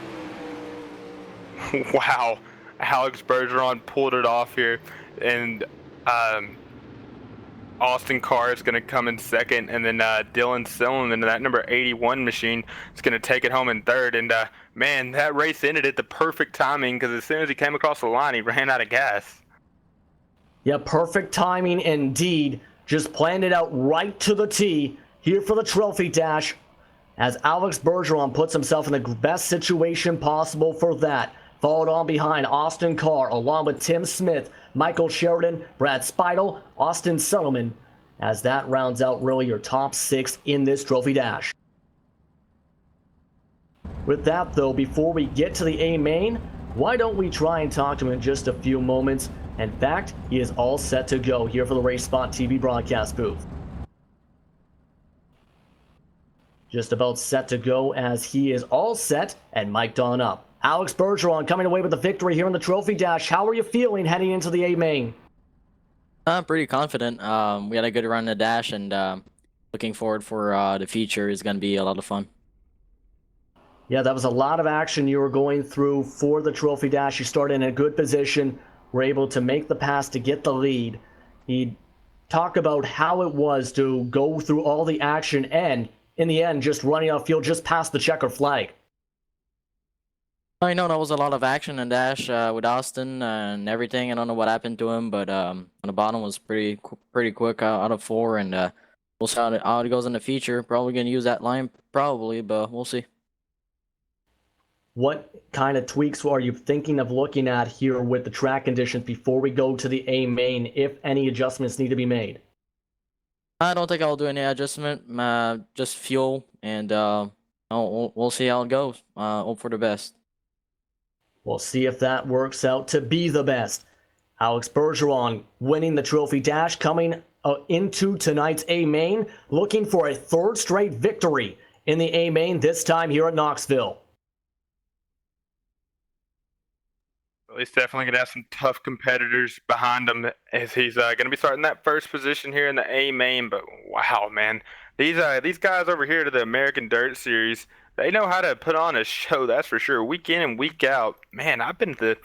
Wow. Alex Bergeron pulled it off here, and Austin Carr is going to come in second, and then Dylan Silliman, that number 81 machine, is going to take it home in third. And man, that race ended at the perfect timing, because as soon as he came across the line, he ran out of gas. Yeah, perfect timing indeed. Just planned it out right to the tee here for the Trophy Dash, as Alex Bergeron puts himself in the best situation possible for that. Followed on behind Austin Carr, along with Tim Smith, Michael Sheridan, Brad Speidel, Austin Settleman, as that rounds out really your top 6 in this Trophy Dash. With that, though, before we get to the A main, why don't we try and talk to him in just a few moments? In fact, he is all set to go here for the RaceSpotTV broadcast booth. Just about set to go as he is all set and mic'd on up. Alex Bergeron coming away with the victory here in the Trophy Dash. How are you feeling heading into the A main? I'm pretty confident. We had a good run in the dash, and looking forward for the feature is going to be a lot of fun. Yeah, that was a lot of action you were going through for the Trophy Dash. You started in a good position, were able to make the pass to get the lead. He'd talk about how it was to go through all the action and, in the end, just running out of field just past the checker flag. I know that was a lot of action in dash with Austin and everything. I don't know what happened to him, but on the bottom was pretty quick out of 4, and we'll see how it goes in the feature. Probably going to use that line, probably, but we'll see. What kind of tweaks are you thinking of looking at here with the track conditions before we go to the A main, if any adjustments need to be made? I don't think I'll do any adjustment, just fuel, and we'll see how it goes. Hope for the best. We'll see if that works out to be the best. Alex Bergeron winning the Trophy Dash, coming into tonight's A main, looking for a 3rd straight victory in the A main, this time here at Knoxville. Well, he's definitely going to have some tough competitors behind him, as he's going to be starting that first position here in the A main. But wow, man, these guys over here to the American Dirt Series, they know how to put on a show, that's for sure. Week in and week out. Man, I've been at the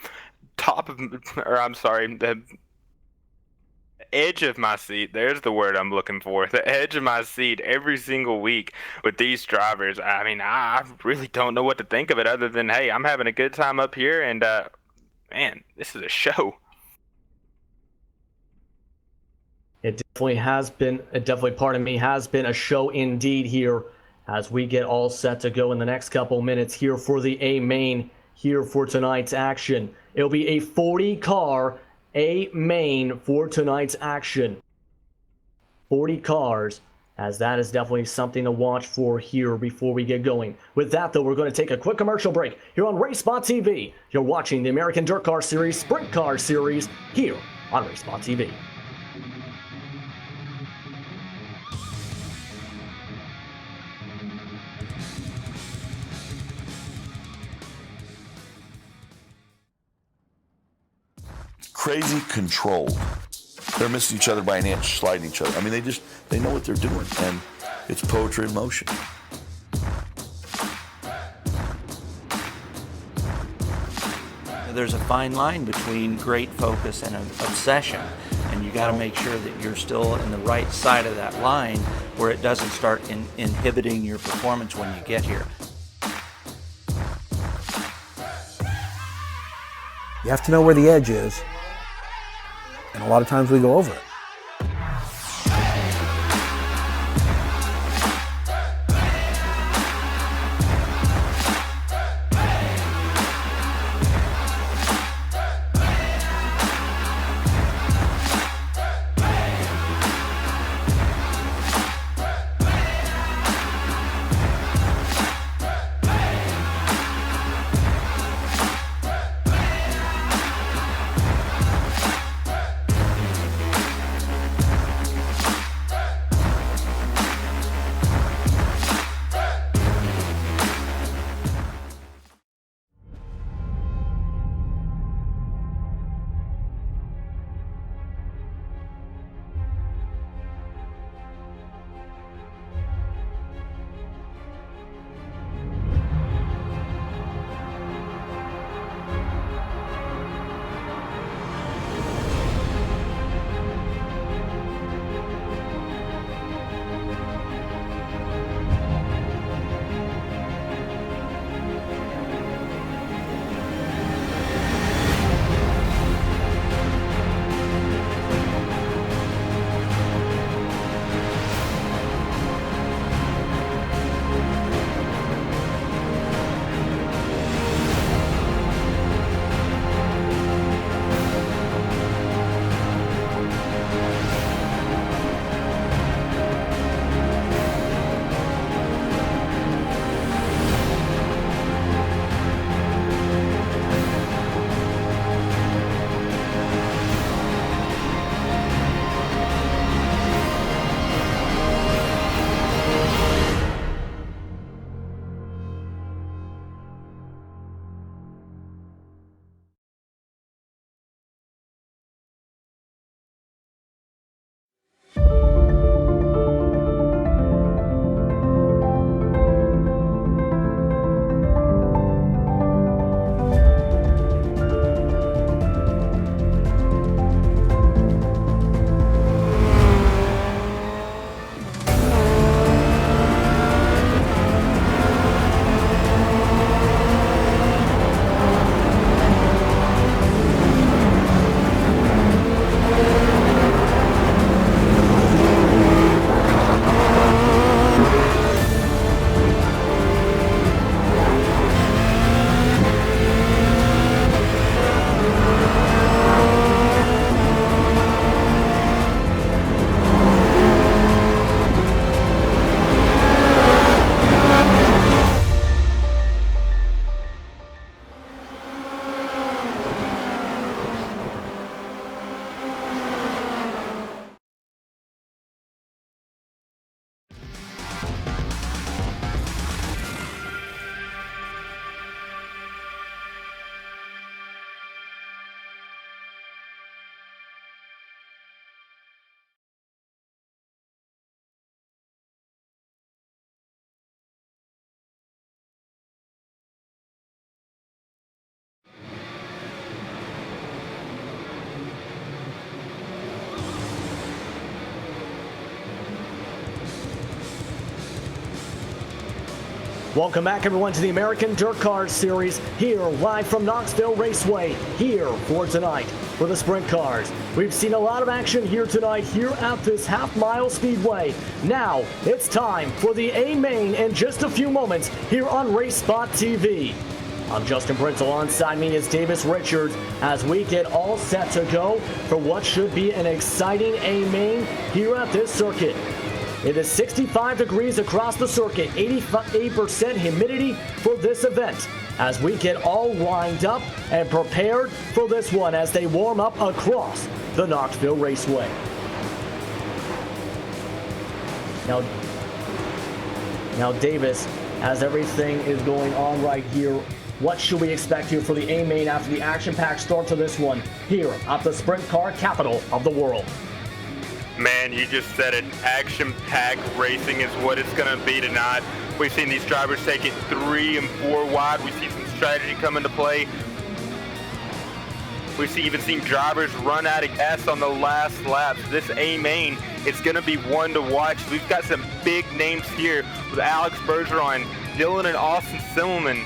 the edge of my seat. There's the word I'm looking for. The edge of my seat every single week with these drivers. I mean, I really don't know what to think of it other than, hey, I'm having a good time up here, and man, this is a show. It definitely has been, has been a show indeed here as we get all set to go in the next couple minutes here for the A main, here for tonight's action. It'll be a 40 car A main for tonight's action. 40 cars, as that is definitely something to watch for here before we get going. With that, though, we're going to take a quick commercial break here on RaceSpotTV. You're watching the American Dirt Car Series, Sprint Car Series here on RaceSpotTV. Crazy control. They're missing each other by an inch, sliding each other. I mean, they know what they're doing, and it's poetry in motion. There's a fine line between great focus and obsession, and you got to make sure that you're still in the right side of that line where it doesn't start inhibiting your performance when you get here. You have to know where the edge is, and a lot of times we go over it. Welcome back, everyone, to the American Dirt Car Series here live from Knoxville Raceway here for tonight for the sprint cars. We've seen a lot of action here tonight here at this half-mile speedway. Now it's time for the A main in just a few moments here on RaceSpotTV. I'm Justin Brittle. Alongside me is Davis Richards as we get all set to go for what should be an exciting A-main here at this circuit. It is 65 degrees across the circuit, 88% humidity for this event as we get all lined up and prepared for this one as they warm up across the Knoxville Raceway. Now Davis, as everything is going on right here, what should we expect here for the A-main after the action-packed start to this one here at the sprint car capital of the world? Man, you just said it. Action-packed racing is what it's going to be tonight. We've seen these drivers take it 3 and 4 wide. We see some strategy come into play. We've even seen drivers run out of gas on the last laps. This A-main, it's going to be one to watch. We've got some big names here with Alex Bergeron, Dylan and Austin Simmelman,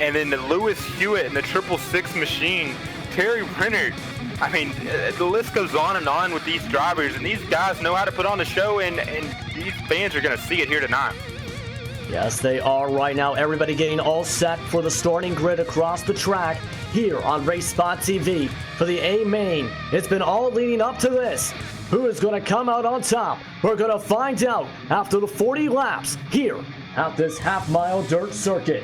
and then the Lewis Hewitt and the 666 machine, Terry Renner. I mean, the list goes on and on with these drivers, and these guys know how to put on the show, and these fans are going to see it here tonight. Yes, they are right now. Everybody getting all set for the starting grid across the track here on RaceSpotTV for the A-main. It's been all leading up to this. Who is going to come out on top? We're going to find out after the 40 laps here at this half-mile dirt circuit.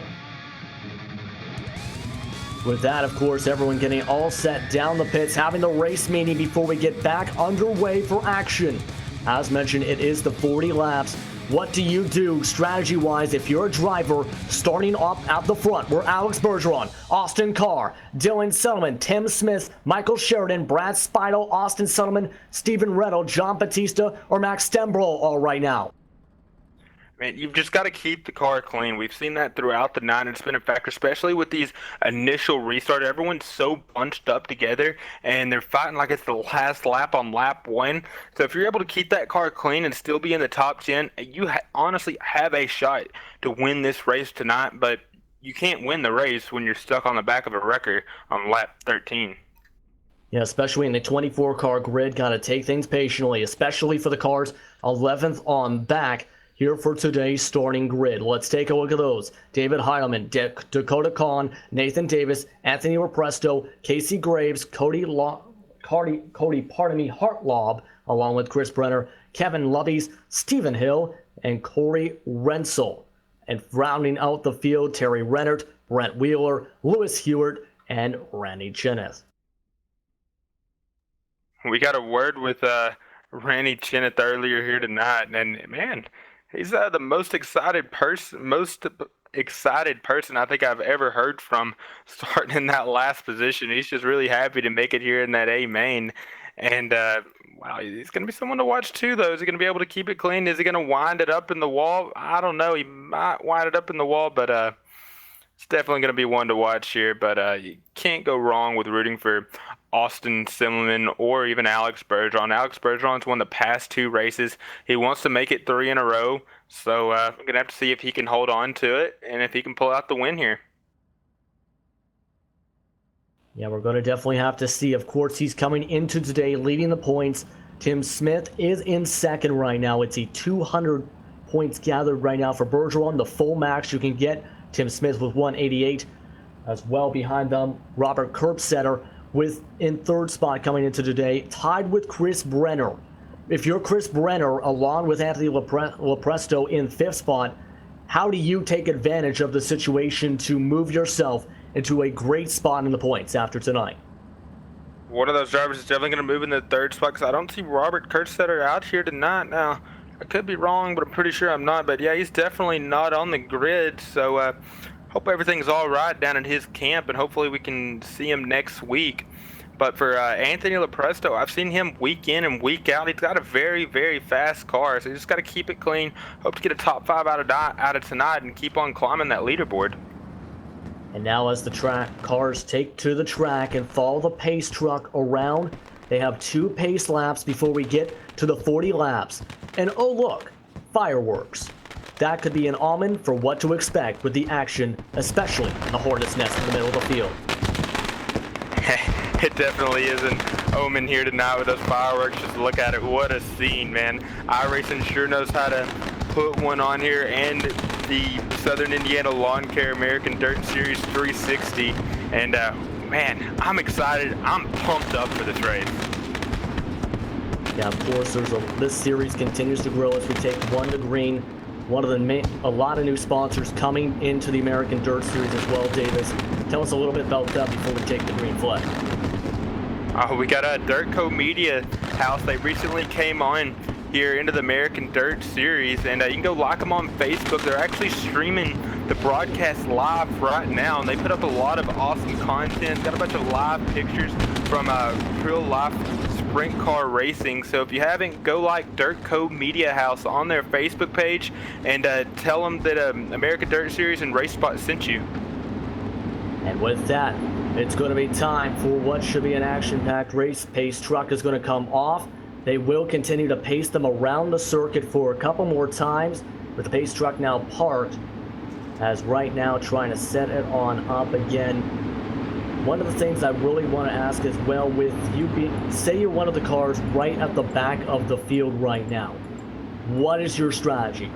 With that, of course, everyone getting all set down the pits, having the race meeting before we get back underway for action. As mentioned, it is the 40 laps. What do you do strategy-wise if you're a driver starting off at the front? We're Alex Bergeron, Austin Carr, Dylan Settleman, Tim Smith, Michael Sheridan, Brad Speidel, Austin Settleman, Stephen Rettel, John Batista, or Max Stembro all right now. Man, you've just got to keep the car clean. We've seen that throughout the night. It's been a factor, especially with these initial restarts. Everyone's so bunched up together, and they're fighting like it's the last lap on lap 1. So if you're able to keep that car clean and still be in the top 10, you honestly have a shot to win this race tonight. But you can't win the race when you're stuck on the back of a wrecker on lap 13. Yeah, especially in the 24-car grid. Got to take things patiently, especially for the cars 11th on back. Here for today's starting grid. Let's take a look at those. David Heilemann, Dakota Kahn, Nathan Davis, Anthony Lepresto, Casey Graves, Cody Hartlob, along with Chris Brenner, Kevin Lovies, Stephen Hill, and Corey Rensel. And rounding out the field, Terry Rennert, Brent Wheeler, Lewis Hewitt, and Randy Cheneth. We got a word with Randy Cheneth earlier here tonight, and man, he's the most excited person I think I've ever heard from starting in that last position. He's just really happy to make it here in that A-main. And, wow, he's going to be someone to watch too, though. Is he going to be able to keep it clean? Is he going to wind it up in the wall? I don't know. He might wind it up in the wall, but it's definitely going to be one to watch here. But you can't go wrong with rooting for Austin Simmelman or even Alex Bergeron. Alex Bergeron's won the past 2 races. He wants to make it 3 in a row. So we're going to have to see if he can hold on to it and if he can pull out the win here. Yeah, we're going to definitely have to see. Of course, he's coming into today leading the points. Tim Smith is in second right now. It's a 200 points gathered right now for Bergeron, the full max you can get. Tim Smith with 188 as well behind them. Robert Kerbsetter in third spot coming into today, tied with Chris Brenner. If you're Chris Brenner, along with Anthony Lepresto in 5th spot, how do you take advantage of the situation to move yourself into a great spot in the points after tonight? One of those drivers is definitely going to move in the 3rd spot because I don't see Robert Kerbsetter out here tonight. Now, I could be wrong, but I'm pretty sure I'm not. But yeah, he's definitely not on the grid, so hope everything's all right down at his camp, and hopefully we can see him next week. But for Anthony Lepresto, I've seen him week in and week out. He's got a very, very fast car, so you just got to keep it clean. Hope to get a top 5 out of tonight and keep on climbing that leaderboard. And now as the cars take to the track and follow the pace truck around, they have 2 pace laps before we get to the 40 laps. And oh look, fireworks. That could be an omen for what to expect with the action, especially in the Hornet's Nest in the middle of the field. It definitely is an omen here tonight with those fireworks. Just look at it. What a scene, man. iRacing sure knows how to put one on here and the Southern Indiana Lawn Care American Dirt Series 360, and man, I'm excited. I'm pumped up for this race. Yeah, of course, this series continues to grow as we take one to green. A lot of new sponsors coming into the American Dirt Series as well. Davis, tell us a little bit about that before we take the green flag. We got a Dirtco Media House. They recently came on here into the American Dirt Series, and you can go like them on Facebook. They're actually streaming the broadcast live right now, and they put up a lot of awesome content. Got a bunch of live pictures from real life sprint car racing. So if you haven't, go like Dirtco Media House on their Facebook page and tell them that American Dirt Series and RaceSpot sent you. And with that, it's going to be time for what should be an action-packed race. Pace truck is going to come off. They will continue to pace them around the circuit for a couple more times, with the pace truck now parked, as right now trying to set it on up again. One of the things I really want to ask as well, with you say you're one of the cars right at the back of the field right now, what is your strategy?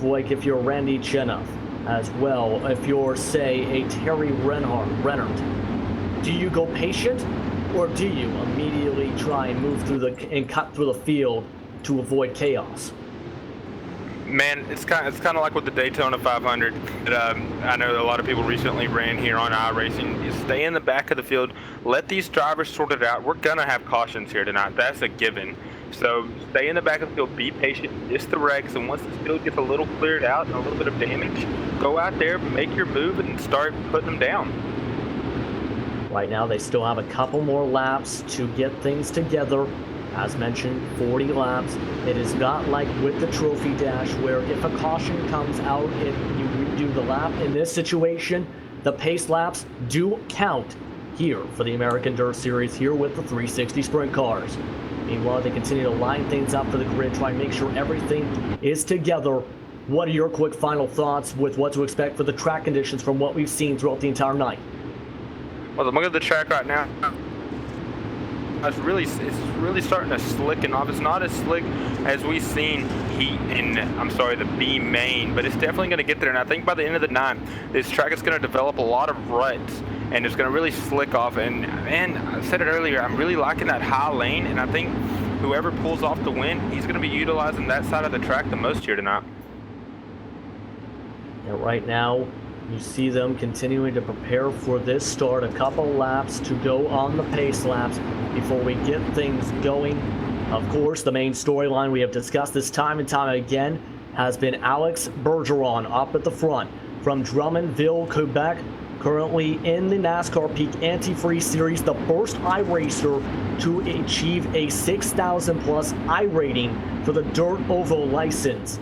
Like if you're Randy Chenov as well, if you're, say, a Terry Rennert, do you go patient, or do you immediately try and move through and cut through the field to avoid chaos? Man, it's kind of like with the Daytona 500 that I know a lot of people recently ran here on iRacing. You stay in the back of the field, let these drivers sort it out. We're gonna have cautions here tonight. That's a given. So stay in the back of the field, be patient, miss the wrecks, and once this field gets a little cleared out and a little bit of damage, go out there, make your move, and start putting them down. Right now, they still have a couple more laps to get things together. As mentioned, 40 laps. It is not like with the trophy dash where if a caution comes out and you redo the lap. In this situation, the pace laps do count here for the American Dirt Series here with the 360 sprint cars. Meanwhile, they continue to line things up for the grid, try and make sure everything is together. What are your quick final thoughts with what to expect for the track conditions from what we've seen throughout the entire night? Well, I'm looking at the track right now. It's really starting to slicken off. It's not as slick as we've seen the B main, but it's definitely going to get there. And I think by the end of the night, this track is going to develop a lot of ruts, and it's going to really slick off. And man, I said it earlier, I'm really liking that high lane, and I think whoever pulls off the win, he's going to be utilizing that side of the track the most here tonight. And right now, you see them continuing to prepare for this start. A couple laps to go on the pace laps before we get things going. Of course, the main storyline we have discussed this time and time again has been Alex Bergeron up at the front from Drummondville, Quebec, currently in the NASCAR Peak Antifreeze Series, the first iRacer to achieve a 6,000 plus iRating for the Dirt Oval license.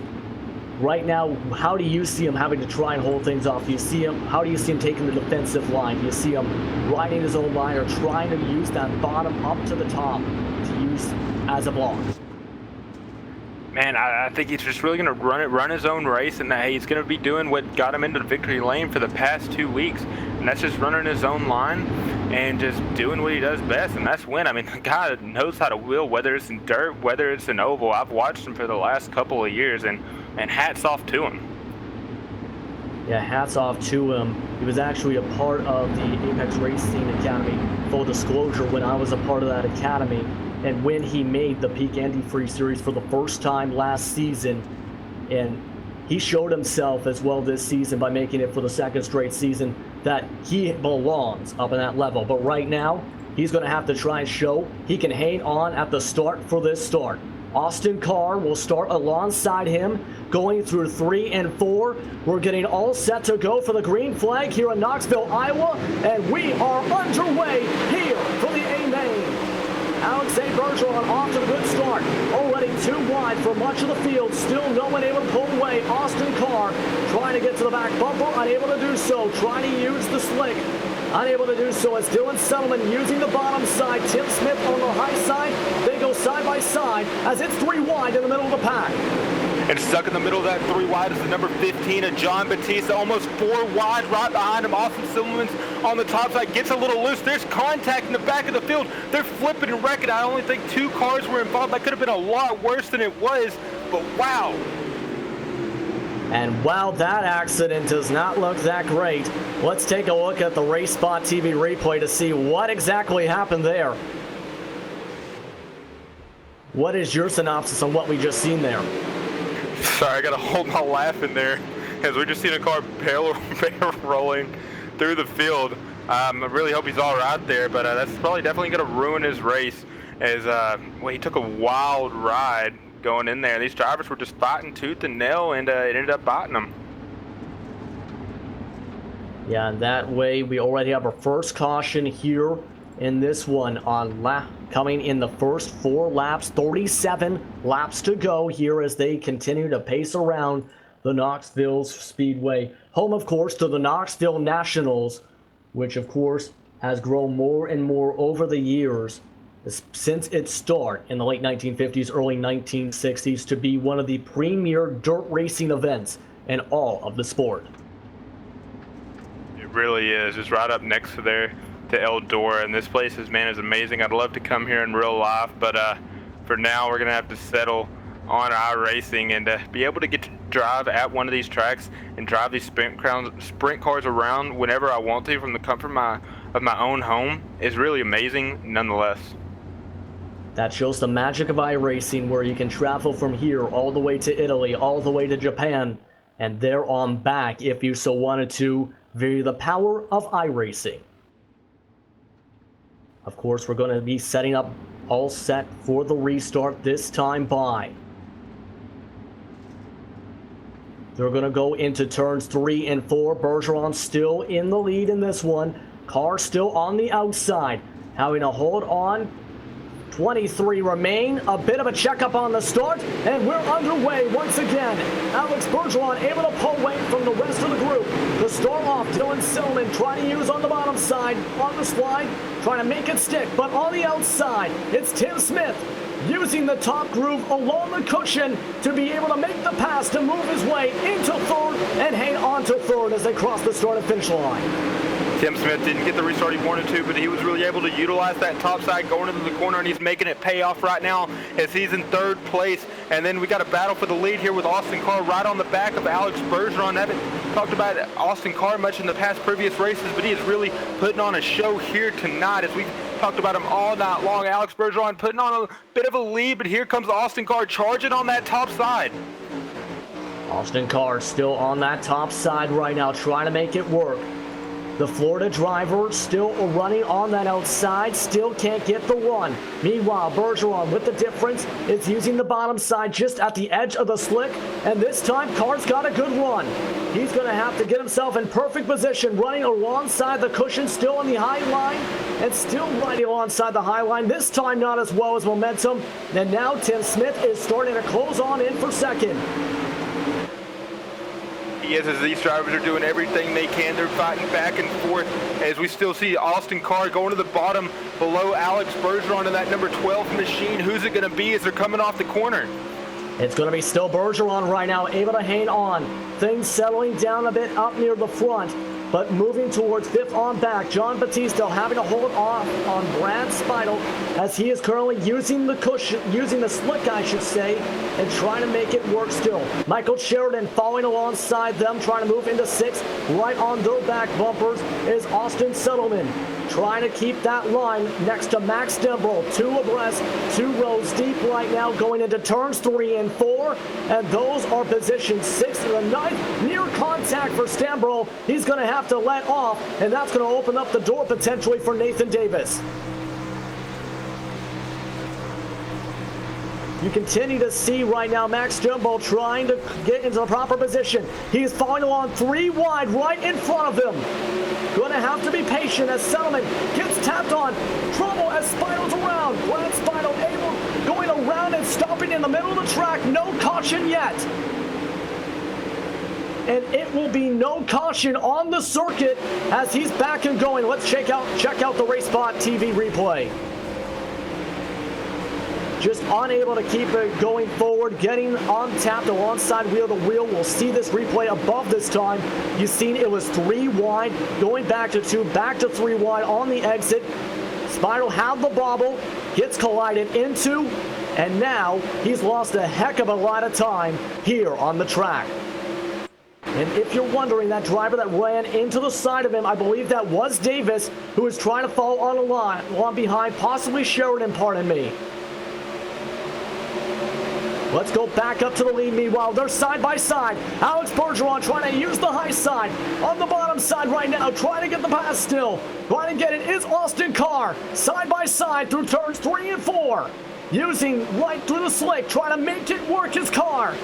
Right now, how do you see him having to try and hold things off? How do you see him taking the defensive line? Do you see him riding his own line or trying to use that bottom up to the top to use as a block? Man, I think he's just really going to run his own race, and that he's going to be doing what got him into the victory lane for the past 2 weeks, and that's just running his own line and just doing what he does best, and that's win. I mean, the guy knows how to wheel, whether it's in dirt, whether it's in oval. I've watched him for the last couple of years, and hats off to him. Yeah, hats off to him. He was actually a part of the Apex Racing Academy, full disclosure, when I was a part of that academy. And when he made the Peak Antifreeze Series for the first time last season, and he showed himself as well this season by making it for the second straight season that he belongs up in that level. But right now, he's going to have to try and show he can hang on at the start for this start. Austin Carr will start alongside him, going through 3 and 4. We're getting all set to go for the green flag here in Knoxville, Iowa, and we are underway here for the A-Main. Alex Bergeron off to a good start. Already 2 wide for much of the field. Still no one able to pull away. Austin Carr trying to get to the back bumper. Unable to do so. Trying to use the slick. Unable to do so as Dylan Settleman using the bottom side. Tim Smith on the high side. They go side by side as it's 3 wide in the middle of the pack. And stuck in the middle of that 3 wide is the number 15 of John Batista, almost 4 wide right behind him. Austin Silverman's on the top side, gets a little loose. There's contact in the back of the field. They're flipping and wrecking. I only think 2 cars were involved. That could have been a lot worse than it was, but wow. And while that accident does not look that great, let's take a look at the RaceSpot TV replay to see what exactly happened there. What is your synopsis on what we just seen there? Sorry, I gotta hold my laugh in there, as we just seen a car barrel rolling through the field. I really hope he's all right there, but that's probably definitely gonna ruin his race, as well, he took a wild ride going in there. These drivers were just fighting tooth and nail, and it ended up biting them. Yeah, and that way we already have our first caution here in this one on coming in the first 4 laps. 37 laps to go here as they continue to pace around the Knoxville Speedway, home of course to the Knoxville Nationals, which of course has grown more and more over the years since its start in the late 1950s, early 1960s, to be one of the premier dirt racing events in all of the sport. It really is. It's right up next to there to Eldora, and this place is amazing. I'd love to come here in real life, but for now we're gonna have to settle on iRacing and be able to get to drive at one of these tracks and drive these sprint cars around whenever I want to from the comfort of my own home is really amazing nonetheless. That shows the magic of iRacing, where you can travel from here all the way to Italy, all the way to Japan, and there on back if you so wanted to, via the power of iRacing. Of course, we're going to be setting up all set for the restart this time by. They're going to go into turns 3 and 4. Bergeron still in the lead in this one. Car still on the outside, having to hold on. 23 remain. A bit of a checkup on the start, and we're underway once again. Alex Bergeron able to pull away from the rest of the group. To start off, Dylan Silman trying to use on the bottom side, on the slide, trying to make it stick, but on the outside, it's Tim Smith using the top groove along the cushion to be able to make the pass to move his way into third and hang on to third as they cross the start and finish line. Tim Smith didn't get the restart he wanted to, but he was really able to utilize that top side going into the corner, and he's making it pay off right now as he's in 3rd place. And then we got a battle for the lead here with Austin Carr right on the back of Alex Bergeron. I haven't talked about Austin Carr much in the past previous races, but he is really putting on a show here tonight, as we talked about him all night long. Alex Bergeron putting on a bit of a lead, but here comes Austin Carr charging on that top side. Austin Carr still on that top side right now, trying to make it work. The Florida driver still running on that outside, still can't get the run. Meanwhile, Bergeron with the difference is using the bottom side just at the edge of the slick, and this time Carr's got a good run. He's going to have to get himself in perfect position, running alongside the cushion, still on the high line, and still riding alongside the high line, this time not as well as momentum. And now Tim Smith is starting to close on in for second. As these drivers are doing everything they can. They're fighting back and forth as we still see Austin Carr going to the bottom below Alex Bergeron in that number 12 machine. Who's it going to be as they're coming off the corner? It's going to be still Bergeron right now, able to hang on. Things settling down a bit up near the front, but moving towards 5th on back. John Batista having to hold off on Brad Speidel as he is currently using the cushion, using the slick, I should say, and trying to make it work still. Michael Sheridan following alongside them, trying to move into 6th. Right on their back bumpers is Austin Settleman, trying to keep that line next to Max Dembrell. 2 abreast, 2 rows deep right now, going into turns 3 and 4, and those are positioned 6th and 9th. Near contact for Stambrell. He's going to have to let off, and that's going to open up the door potentially for Nathan Davis. You continue to see right now Max Dembrell trying to get into the proper position. He's falling along 3 wide right in front of him. Going to have to be patient as Settleman gets tapped on. Trouble as Speidel's around. Brad Speidel able going around and stopping in the middle of the track. No caution yet. And it will be no caution on the circuit as he's back and going. Let's check out the RaceSpot TV replay. Just unable to keep it going forward, getting untapped alongside wheel to wheel. We'll see this replay above this time. You've seen it was 3 wide, going back to 2, back to 3 wide on the exit. Speidel had the bobble, gets collided into, and now he's lost a heck of a lot of time here on the track. And if you're wondering, that driver that ran into the side of him, I believe that was Davis, who was trying to follow on a line behind, possibly Sheridan, pardon me. Let's go back up to the lead. Meanwhile, they're side by side. Alex Bergeron trying to use the high side. On the bottom side right now, trying to get the pass still. Trying to get it is Austin Carr. Side by side through turns 3 and 4. Using right through the slick, trying to make it work his car.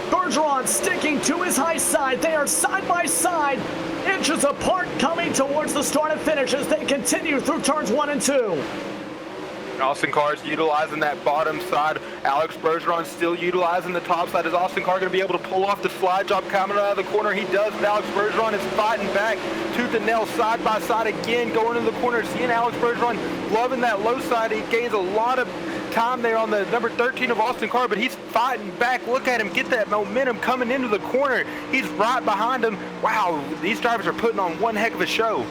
Bergeron sticking to his high side. They are side by side, inches apart, coming towards the start and finish as they continue through turns 1 and 2. Austin Carr's utilizing that bottom side. Alex Bergeron still utilizing the top side. Is Austin Carr going to be able to pull off the slide job coming out of the corner? He does. But Alex Bergeron is fighting back tooth and nail, side by side again, going into the corner. Seeing Alex Bergeron loving that low side. He gains a lot of time there on the number 13 of Austin Carr, but he's fighting back. Look at him get that momentum coming into the corner. He's right behind him. Wow, these drivers are putting on one heck of a show.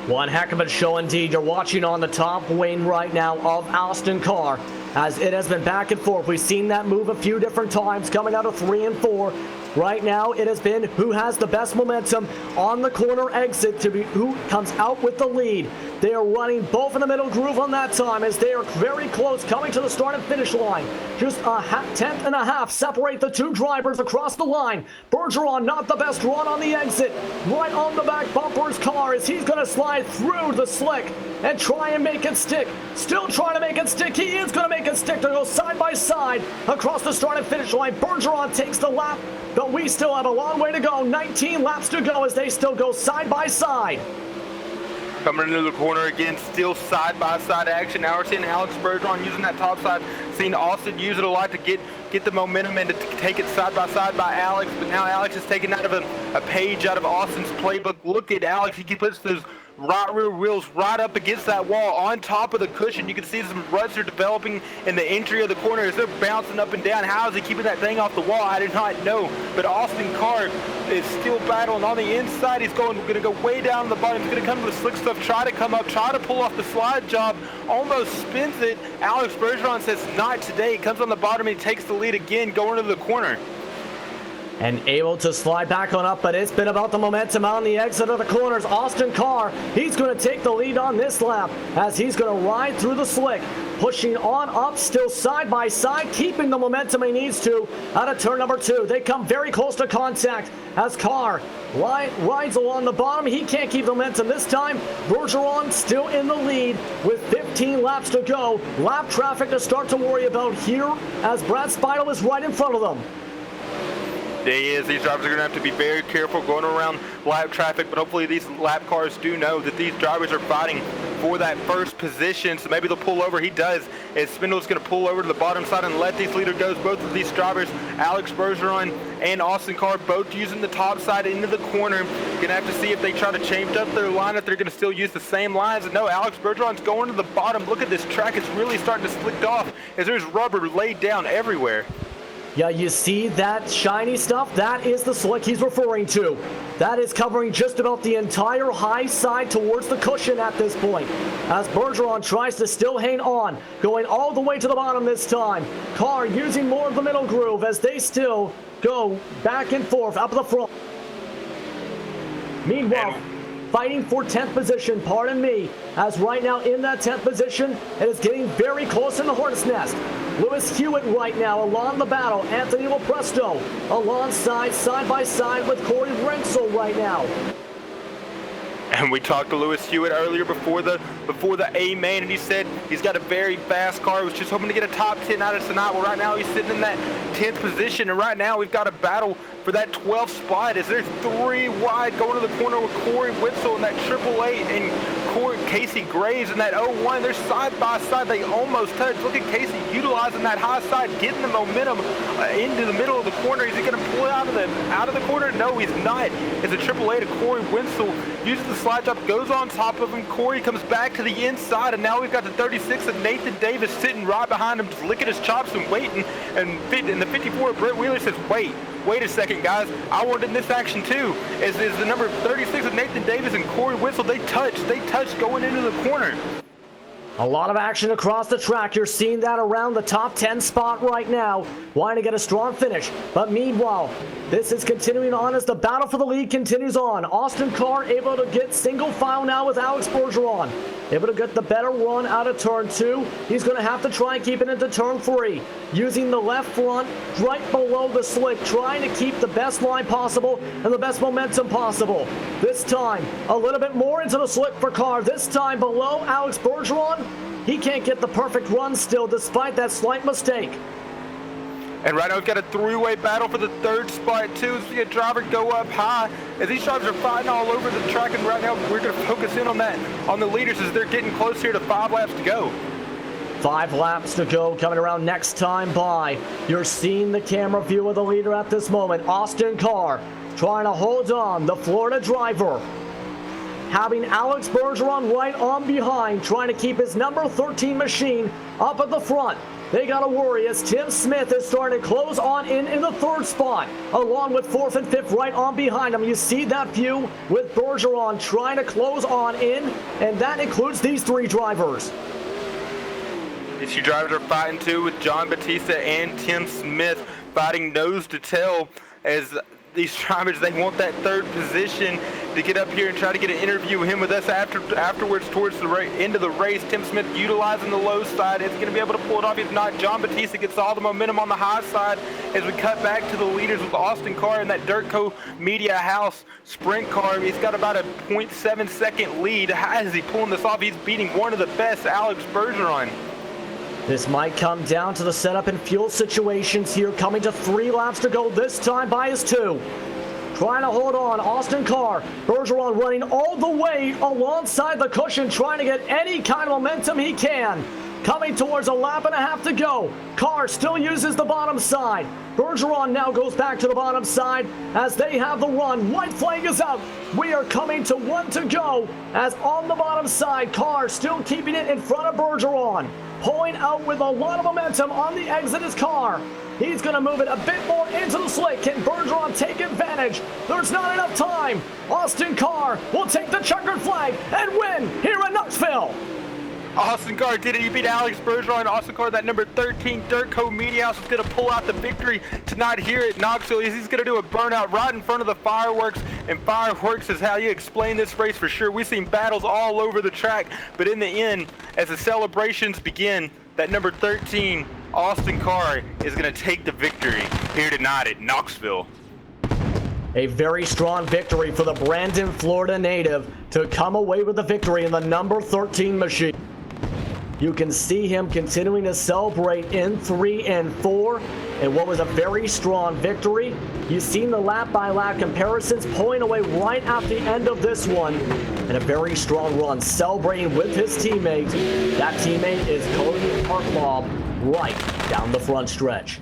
One heck of a show indeed. You're watching on the top lane right now of Austin Carr as it has been back and forth. We've seen that move a few different times coming out of 3 and 4. Right now it has been who has the best momentum on the corner exit to be who comes out with the lead. They are running both in the middle groove on that time as they are very close coming to the start and finish line. Just a tenth and a half separate the two drivers across the line. Bergeron not the best run on the exit. Right on the back bumper's car as he's going to slide through the slick and try and make it stick. Still trying to make it stick. He is going to make it stick. They'll go side by side across the start and finish line. Bergeron takes the lap, but we still have a long way to go. 19 laps to go as they still go side by side. Coming into the corner again, still side-by-side action. Now we're seeing Alex Bergeron using that top side. Seeing Austin use it a lot to get the momentum and to take it side-by-side by Alex. But now Alex is taking out of a page out of Austin's playbook. Look at Alex. He puts those right rear wheels right up against that wall on top of the cushion. You can see some ruts are developing in the entry of the corner as they're bouncing up and down. How is he keeping that thing off the wall? I do not know. But Austin Carr is still battling on the inside. He's going to go way down the bottom. He's going to come to the slick stuff, try to come up, try to pull off the slide job. Almost spins it. Alex Bergeron says not today. He comes on the bottom and he takes the lead again going to the corner. And able to slide back on up, but it's been about the momentum on the exit of the corners. Austin Carr, he's going to take the lead on this lap as he's going to ride through the slick, pushing on up, still side by side, keeping the momentum he needs to out of turn number 2. They come very close to contact as Carr rides along the bottom. He can't keep the momentum this time. Bergeron still in the lead with 15 laps to go. Lap traffic to start to worry about here as Brad Speidel is right in front of them. These drivers are going to have to be very careful going around lap traffic, but hopefully these lap cars do know that these drivers are fighting for that first position, so maybe they'll pull over. He does, as Spindle's going to pull over to the bottom side and let these leader go. Both of these drivers, Alex Bergeron and Austin Carr, both using the top side into the corner. Going to have to see if they try to change up their line, if they're going to still use the same lines. And no, Alex Bergeron's going to the bottom. Look at this track. It's really starting to slick off as there's rubber laid down everywhere. Yeah, you see that shiny stuff? That is the slick he's referring to. That is covering just about the entire high side towards the cushion at this point. As Bergeron tries to still hang on, going all the way to the bottom this time. Carr using more of the middle groove as they still go back and forth up the front. Meanwhile, fighting for 10th position, pardon me, as right now in that 10th position, it is getting very close in the hornet's nest. Lewis Hewitt right now along the battle. Anthony Lopresto alongside, side by side with Corey Rensel right now. And we talked to Lewis Hewitt earlier before the A main, and he said he's got a very fast car. He was just hoping to get a top 10 out of tonight. Well, right now he's sitting in that 10th position, and right now we've got a battle for that 12th spot as there's 3 wide going to the corner with Corey Witzel in that 888 and Casey Graves in that 01. They're side by side. They almost touch. Look at Casey utilizing that high side, getting the momentum into the middle of the corner. Is he going to pull it out of the corner? No, he's not. It's a 888 of Corey Witzel. Uses the slide job, goes on top of him. Corey comes back to the inside, and now we've got the 36 of Nathan Davis sitting right behind him, just licking his chops and waiting. And in the 54, Brett Wheeler says, wait a second, guys. I wanted in this action too. Is the number 36 of Nathan Davis and Corey Witzel. They touch going into the corner. A lot of action across the track. You're seeing that around the top 10 spot right now. Wanting to get a strong finish. But meanwhile, this is continuing on as the battle for the lead continues on. Austin Carr able to get single file now with Alex Bergeron. Able to get the better run out of turn 2. He's going to have to try and keep it into turn 3. Using the left front right below the slick. Trying to keep the best line possible and the best momentum possible. This time, a little bit more into the slick for Carr. This time below Alex Bergeron. He can't get the perfect run still despite that slight mistake. And right now we've got a three-way battle for the third spot too. See a driver go up high as these drivers are fighting all over the track, and right now we're going to focus in on that, on the leaders as they're getting close here to 5 laps to go. 5 laps to go, coming around next time by. You're seeing the camera view of the leader at this moment. Austin Carr trying to hold on, the Florida driver. Having Alex Bergeron right on behind, trying to keep his number 13 machine up at the front. They got to worry as Tim Smith is starting to close on in the third spot, along with 4th and 5th right on behind him. You see that view with Bergeron trying to close on in, and that includes these 3 drivers. These 2 drivers are fighting too, with John Batista and Tim Smith fighting nose to tail as these drivers, they want that 3rd position to get up here and try to get an interview with him with us afterwards towards the end of the race. Tim Smith utilizing the low side is going to be able to pull it off. If not, John Batista gets all the momentum on the high side as we cut back to the leaders with Austin Carr in that Dirtco Media House sprint car. He's got about a 0.7 second lead. How is he pulling this off? He's beating one of the best, Alex Bergeron. This might come down to the setup and fuel situations here, coming to 3 laps to go, this time by his 2. Trying to hold on, Austin Carr. Bergeron running all the way alongside the cushion, trying to get any kind of momentum he can. Coming towards a lap and a half to go. Carr still uses the bottom side. Bergeron now goes back to the bottom side as they have the run. White flag is out. We are coming to 1 to go as on the bottom side, Carr still keeping it in front of Bergeron. Pulling out with a lot of momentum on the exit is Carr. He's going to move it a bit more into the slick. Can Bergeron take advantage? There's not enough time. Austin Carr will take the checkered flag and win here in Knoxville. Austin Carr did it. He beat Alex Bergeron. Austin Carr, that number 13 Dirtco Media House, is going to pull out the victory tonight here at Knoxville. He's going to do a burnout right in front of the fireworks, and fireworks is how you explain this race for sure. We've seen battles all over the track, but in the end, as the celebrations begin, that number 13 Austin Carr is going to take the victory here tonight at Knoxville. A very strong victory for the Brandon, Florida native to come away with the victory in the number 13 machine. You can see him continuing to celebrate in 3 and 4 in what was a very strong victory. You've seen the lap-by-lap comparisons pulling away right at the end of this one. And a very strong run celebrating with his teammate. That teammate is Cody Hartlaub right down the front stretch.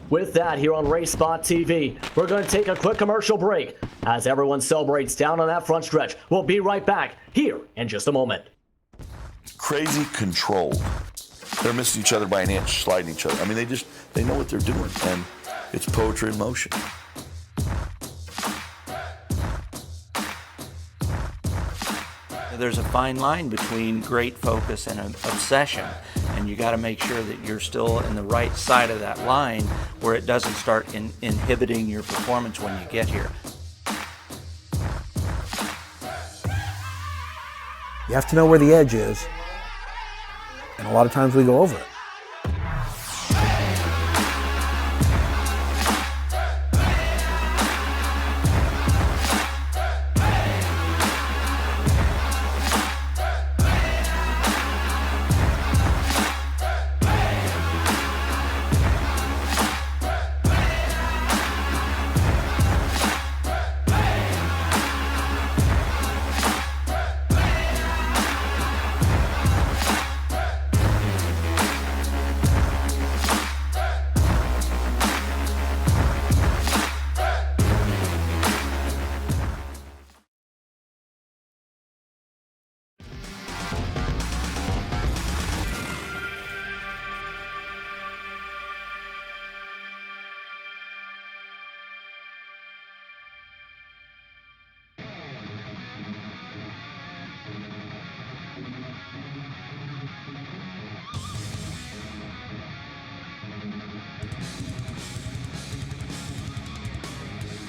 With that, here on RaceSpotTV, we're going to take a quick commercial break as everyone celebrates down on that front stretch. We'll be right back here in just a moment. Crazy control. They're missing each other by an inch, sliding each other. I mean, they know what they're doing, and it's poetry in motion. There's a fine line between great focus and obsession, and you got to make sure that you're still in the right side of that line where it doesn't start inhibiting your performance when you get here. You have to know where the edge is, and a lot of times we go over it.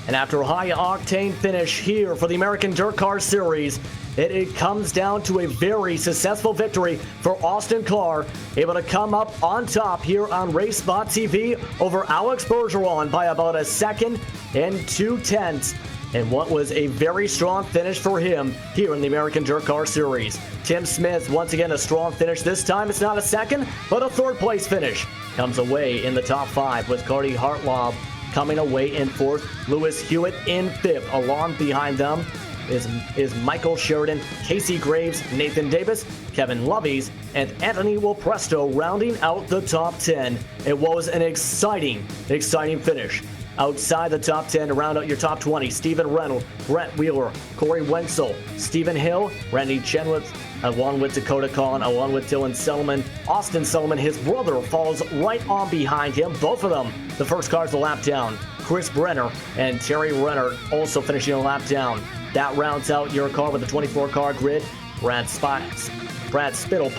And after a high-octane finish here for the American Dirt Car Series, it comes down to a very successful victory for Austin Carr, able to come up on top here on RaceSpotTV over Alex Bergeron by about a second and 2/10. And what was a very strong finish for him here in the American Dirt Car Series. Tim Smith, once again, a strong finish. This time it's not a second, but a third-place finish. Comes away in the top 5 with Cody Hartlob coming away in 4th. Lewis Hewitt in 5th. Along behind them is Michael Sheridan, Casey Graves, Nathan Davis, Kevin Lovies, and Anthony Wilpresto rounding out the top 10. It was an exciting finish. Outside the top 10 to round out your top 20, Stephen Reynolds, Brett Wheeler, Corey Wenzel, Stephen Hill, Randy Chenoweth, along with Dakota Collin, along with Dylan Selman. Austin Selman, his brother, follows right on behind him. Both of them, the first cars to lap down. Chris Brenner and Terry Renner also finishing a lap down. That rounds out your car with a 24-car grid. Brad Spittle,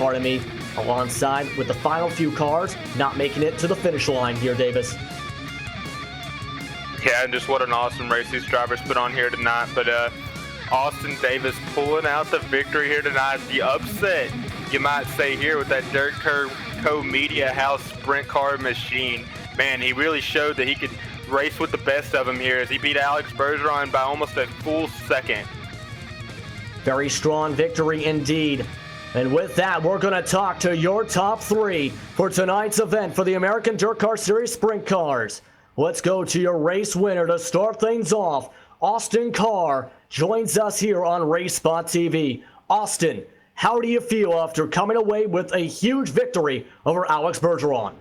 alongside with the final few cars, not making it to the finish line here, Davis. Yeah, and just what an awesome race these drivers put on here tonight. But Austin Davis pulling out the victory here tonight. The upset, you might say, here with that Dirt Co Media House sprint car machine. Man, he really showed that he could race with the best of them here as he beat Alex Bergeron by almost a full second. Very strong victory indeed. And with that, we're going to talk to your top 3 for tonight's event for the American Dirt Car Series Sprint Cars. Let's go to your race winner to start things off. Austin Carr joins us here on RaceSpotTV. Austin, how do you feel after coming away with a huge victory over Alex Bergeron?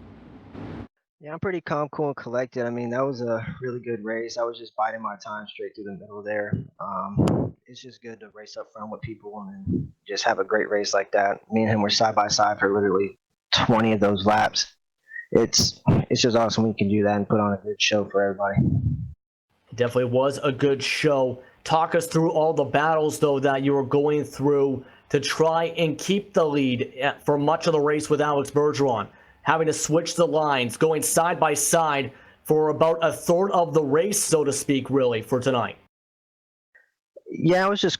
Yeah, I'm pretty calm, cool, and collected. I mean, that was a really good race. I was just biding my time straight through the middle there. It's just good to race up front with people and then just have a great race like that. Me and him were side by side for literally 20 of those laps. It's just awesome we can do that and put on a good show for everybody. It definitely was a good show. Talk us through all the battles, though, that you were going through to try and keep the lead for much of the race with Alex Bergeron. Having to switch the lines, going side by side for about a third of the race, so to speak, really, for tonight. Yeah, I was just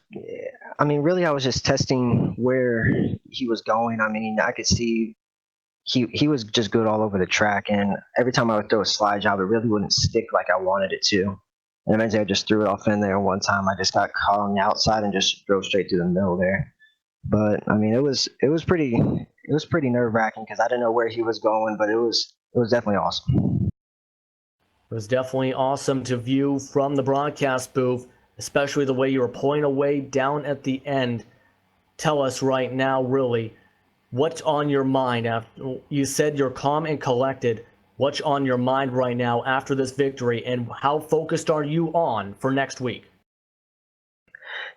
testing where he was going. I mean, I could see he was just good all over the track, and every time I would throw a slide job, it really wouldn't stick like I wanted it to. And eventually I just threw it off in there. One time I just got caught on the outside and just drove straight through the middle there. But I mean, it was pretty nerve-wracking because I didn't know where he was going, but it was definitely awesome. It was definitely awesome to view from the broadcast booth, especially the way you were pulling away down at the end. Tell us right now, really, what's on your mind? After you said you're calm and collected. What's on your mind right now after this victory, and how focused are you on for next week?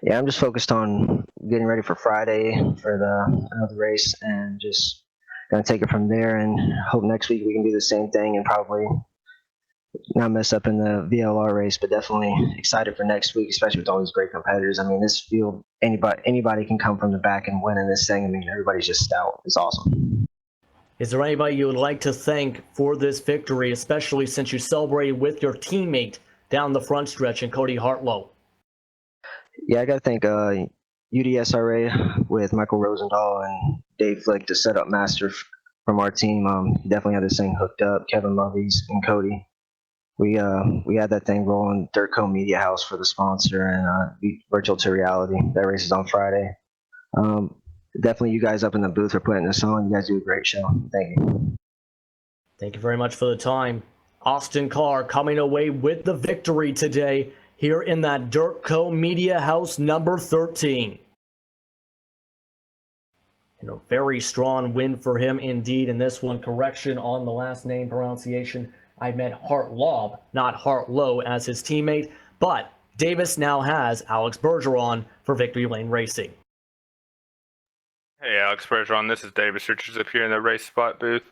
Yeah, I'm just focused on getting ready for Friday for another race, and just gonna take it from there. And hope next week we can do the same thing and probably not mess up in the VLR race. But definitely excited for next week, especially with all these great competitors. I mean, this field, anybody can come from the back and win in this thing. I mean, everybody's just stout. It's awesome. Is there anybody you would like to thank for this victory, especially since you celebrated with your teammate down the front stretch in Cody Hartlow? Yeah, I got to thank UDSRA with Michael Rosendahl and Dave Flick, the setup master from our team. Definitely had this thing hooked up. Kevin Lovies and Cody. We had that thing rolling. Dirt Co Media House for the sponsor, and Virtual to Reality. That race is on Friday. Definitely you guys up in the booth are putting this on. You guys do a great show. Thank you. Thank you very much for the time. Austin Carr coming away with the victory today here in that Dirt Co Media House number 13. And a very strong win for him indeed in this one. Correction on the last name pronunciation. I meant Hartlob, not Hartlow as his teammate. But Davis now has Alex Bergeron for Victory Lane Racing. Hey, Alex Bergeron, this is Davis Richards up here in the Race Spot booth.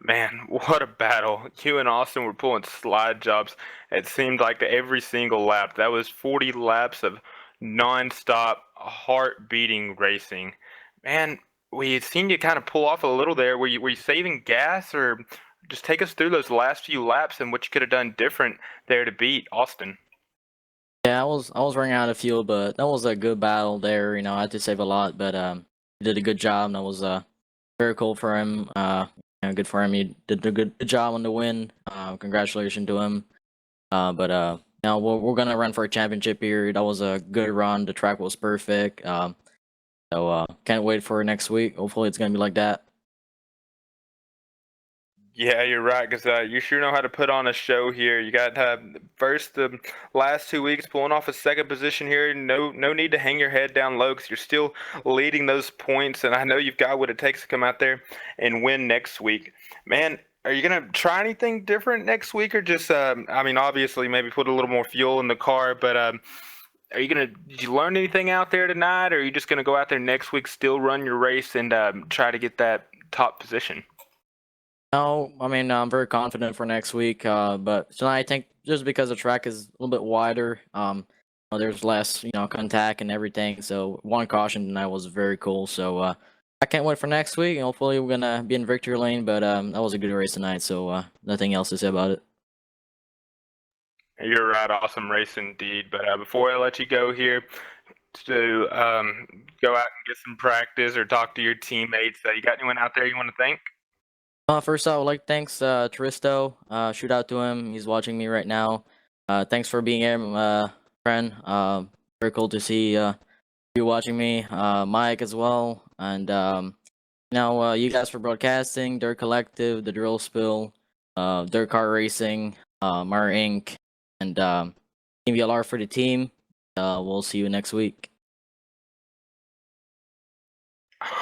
Man, what a battle. You and Austin were pulling slide jobs. It seemed like every single lap. That was 40 laps of non-stop, heart-beating racing. Man, we seen you kind of pull off a little there. Were you saving gas, or just take us through those last few laps and what you could have done different there to beat Austin? Yeah, I was running out of fuel, but that was a good battle there. You know, I had to save a lot, but he did a good job. And that was very cool for him. Good for him. He did a good job on the win. Congratulations to him. Now we're gonna run for a championship here. That was a good run. The track was perfect. Can't wait for next week. Hopefully, it's gonna be like that. Yeah, you're right, because you sure know how to put on a show here. You got the last 2 weeks pulling off a second position here. No need to hang your head down low, because you're still leading those points, and I know you've got what it takes to come out there and win next week. Man, are you going to try anything different next week, or just, obviously maybe put a little more fuel in the car, but did you learn anything out there tonight, or are you just going to go out there next week, still run your race, and try to get that top position? No, I'm very confident for next week. But tonight, I think just because the track is a little bit wider, there's less, contact and everything. So one caution tonight was very cool. So I can't wait for next week. And hopefully, we're gonna be in victory lane. But that was a good race tonight. So nothing else to say about it. You're right. Awesome race indeed. But before I let you go here, to go out and get some practice or talk to your teammates, you got anyone out there you want to thank? First, I would like to thanks Tristo. Shoot out to him. He's watching me right now. Thanks for being here, friend. Very cool to see you watching me. Mike as well, and you guys for broadcasting, Dirt Collective, The Drill Spill, Dirt Car Racing, Mar Inc., and Team VLR for the team. We'll see you next week.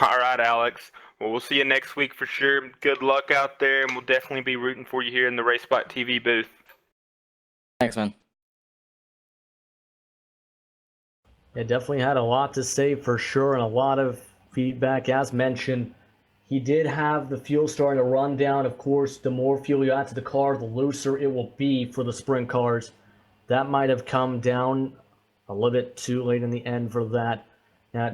All right, Alex. Well, we'll see you next week for sure. Good luck out there, and we'll definitely be rooting for you here in the RaceSpotTV booth. Thanks, man. It definitely had a lot to say for sure, and a lot of feedback. As mentioned, he did have the fuel starting to run down. Of course, the more fuel you add to the car, the looser it will be for the sprint cars. That might have come down a little bit too late in the end for that.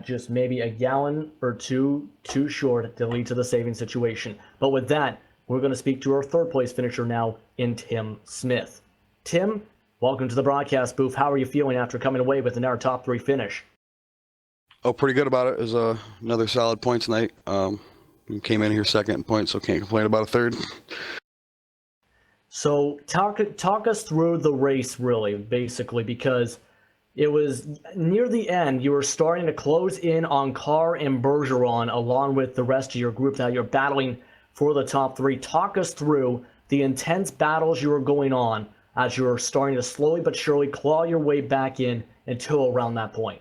Just maybe a gallon or two too short to lead to the saving situation. But with that, we're going to speak to our third place finisher now in Tim Smith. Tim, welcome to the broadcast booth. How are you feeling after coming away with another top 3 finish? Oh, pretty good about it. It was another solid points night. We came in here second in points, so can't complain about a third. So talk us through the race, really, basically, because it was near the end. You were starting to close in on Carr and Bergeron along with the rest of your group that you're battling for the top 3. Talk us through the intense battles you were going on as you were starting to slowly but surely claw your way back in until around that point.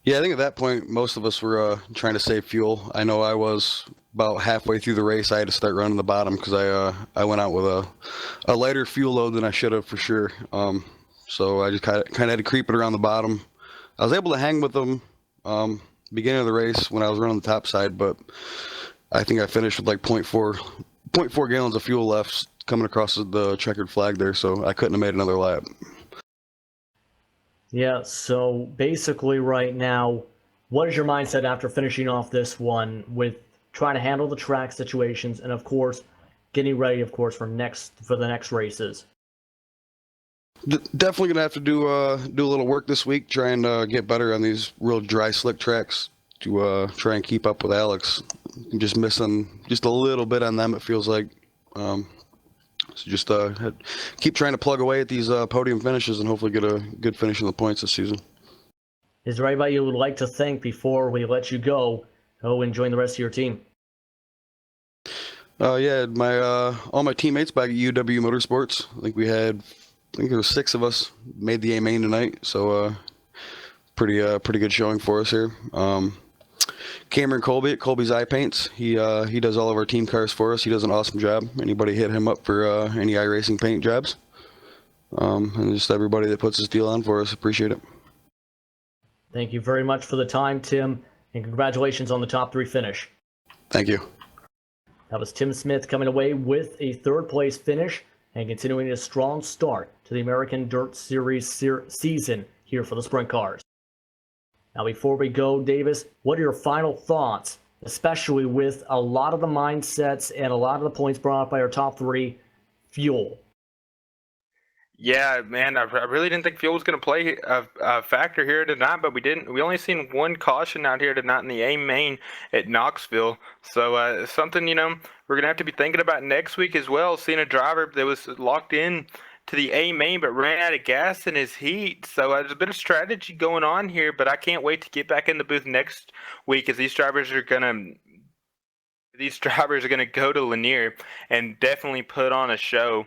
Yeah, I think at that point, most of us were trying to save fuel. I know I was about halfway through the race. I had to start running the bottom because I went out with a lighter fuel load than I should have for sure. So I just kind of had to creep it around the bottom. I was able to hang with them beginning of the race when I was running the top side, but I think I finished with like 0.4 gallons of fuel left coming across the checkered flag there, so I couldn't have made another lap. Yeah, so basically right now, what is your mindset after finishing off this one with trying to handle the track situations and, of course, getting ready, of course, for the next races? Definitely gonna have to do a little work this week, try and get better on these real dry, slick tracks to try and keep up with Alex. I'm just missing just a little bit on them, it feels like. So just keep trying to plug away at these podium finishes and hopefully get a good finish in the points this season. Is there anybody you would like to thank before we let you go? And join the rest of your team. Yeah, all my teammates back at UW Motorsports. I think there were 6 of us made the A main tonight, so pretty good showing for us here. Cameron Colby at Colby's Eye Paints. He does all of our team cars for us. He does an awesome job. Anybody hit him up for any iRacing paint jobs? And just everybody that puts this deal on for us. Appreciate it. Thank you very much for the time, Tim, and congratulations on the top 3 finish. Thank you. That was Tim Smith coming away with a 3rd place finish and continuing a strong start to the American Dirt Series season here for the sprint cars. Now, before we go, Davis, what are your final thoughts, especially with a lot of the mindsets and a lot of the points brought up by our top 3 fuel? Yeah, man, I really didn't think fuel was going to play a factor here tonight, but we didn't. We only seen one caution out here tonight in the A main at Knoxville. So something, we're going to have to be thinking about next week as well, seeing a driver that was locked in to the A main but ran out of gas in his heat. So there's a bit of strategy going on here, but I can't wait to get back in the booth next week as these drivers are going to go to Lanier and definitely put on a show.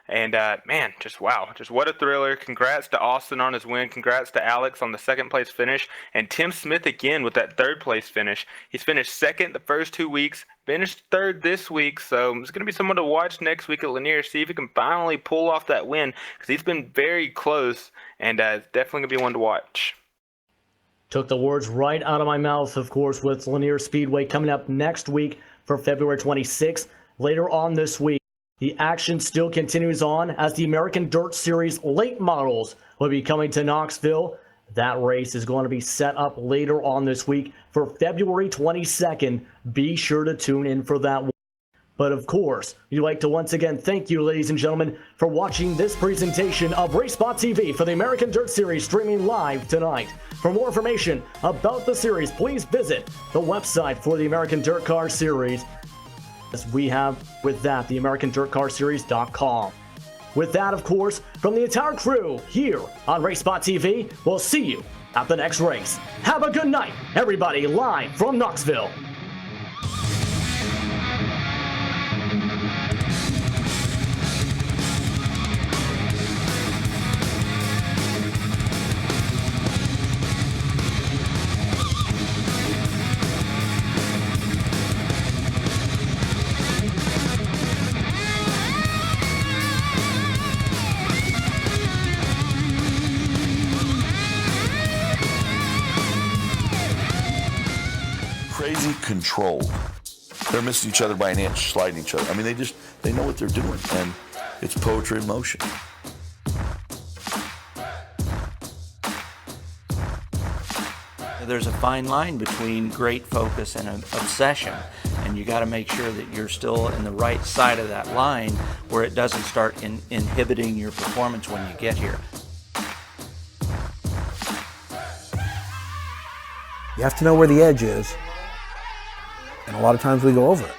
And man, just wow, just what a thriller. Congrats to Austin on his win. Congrats to Alex on the second place finish. And Tim Smith again with that third place finish. He's finished second the first 2 weeks, finished third this week. So it's going to be someone to watch next week at Lanier, see if he can finally pull off that win, because he's been very close, and it's definitely going to be one to watch. Took the words right out of my mouth, of course, with Lanier Speedway coming up next week for February 26th. Later on this week, the action still continues on as the American Dirt Series late models will be coming to Knoxville. That race is going to be set up later on this week for February 22nd. Be sure to tune in for that one. But of course, we'd like to once again thank you, ladies and gentlemen, for watching this presentation of RaceSpotTV for the American Dirt Series streaming live tonight. For more information about the series, please visit the website for the American Dirt Car Series. As we have with that, the AmericanDirtCarSeries.com. With that, of course, from the entire crew here on RaceSpotTV, we'll see you at the next race. Have a good night, everybody, live from Knoxville. Crazy control. They're missing each other by an inch, sliding each other. I mean, they know what they're doing, and it's poetry in motion. There's a fine line between great focus and obsession, and you got to make sure that you're still in the right side of that line where it doesn't start inhibiting your performance when you get here. You have to know where the edge is, and a lot of times we go over it.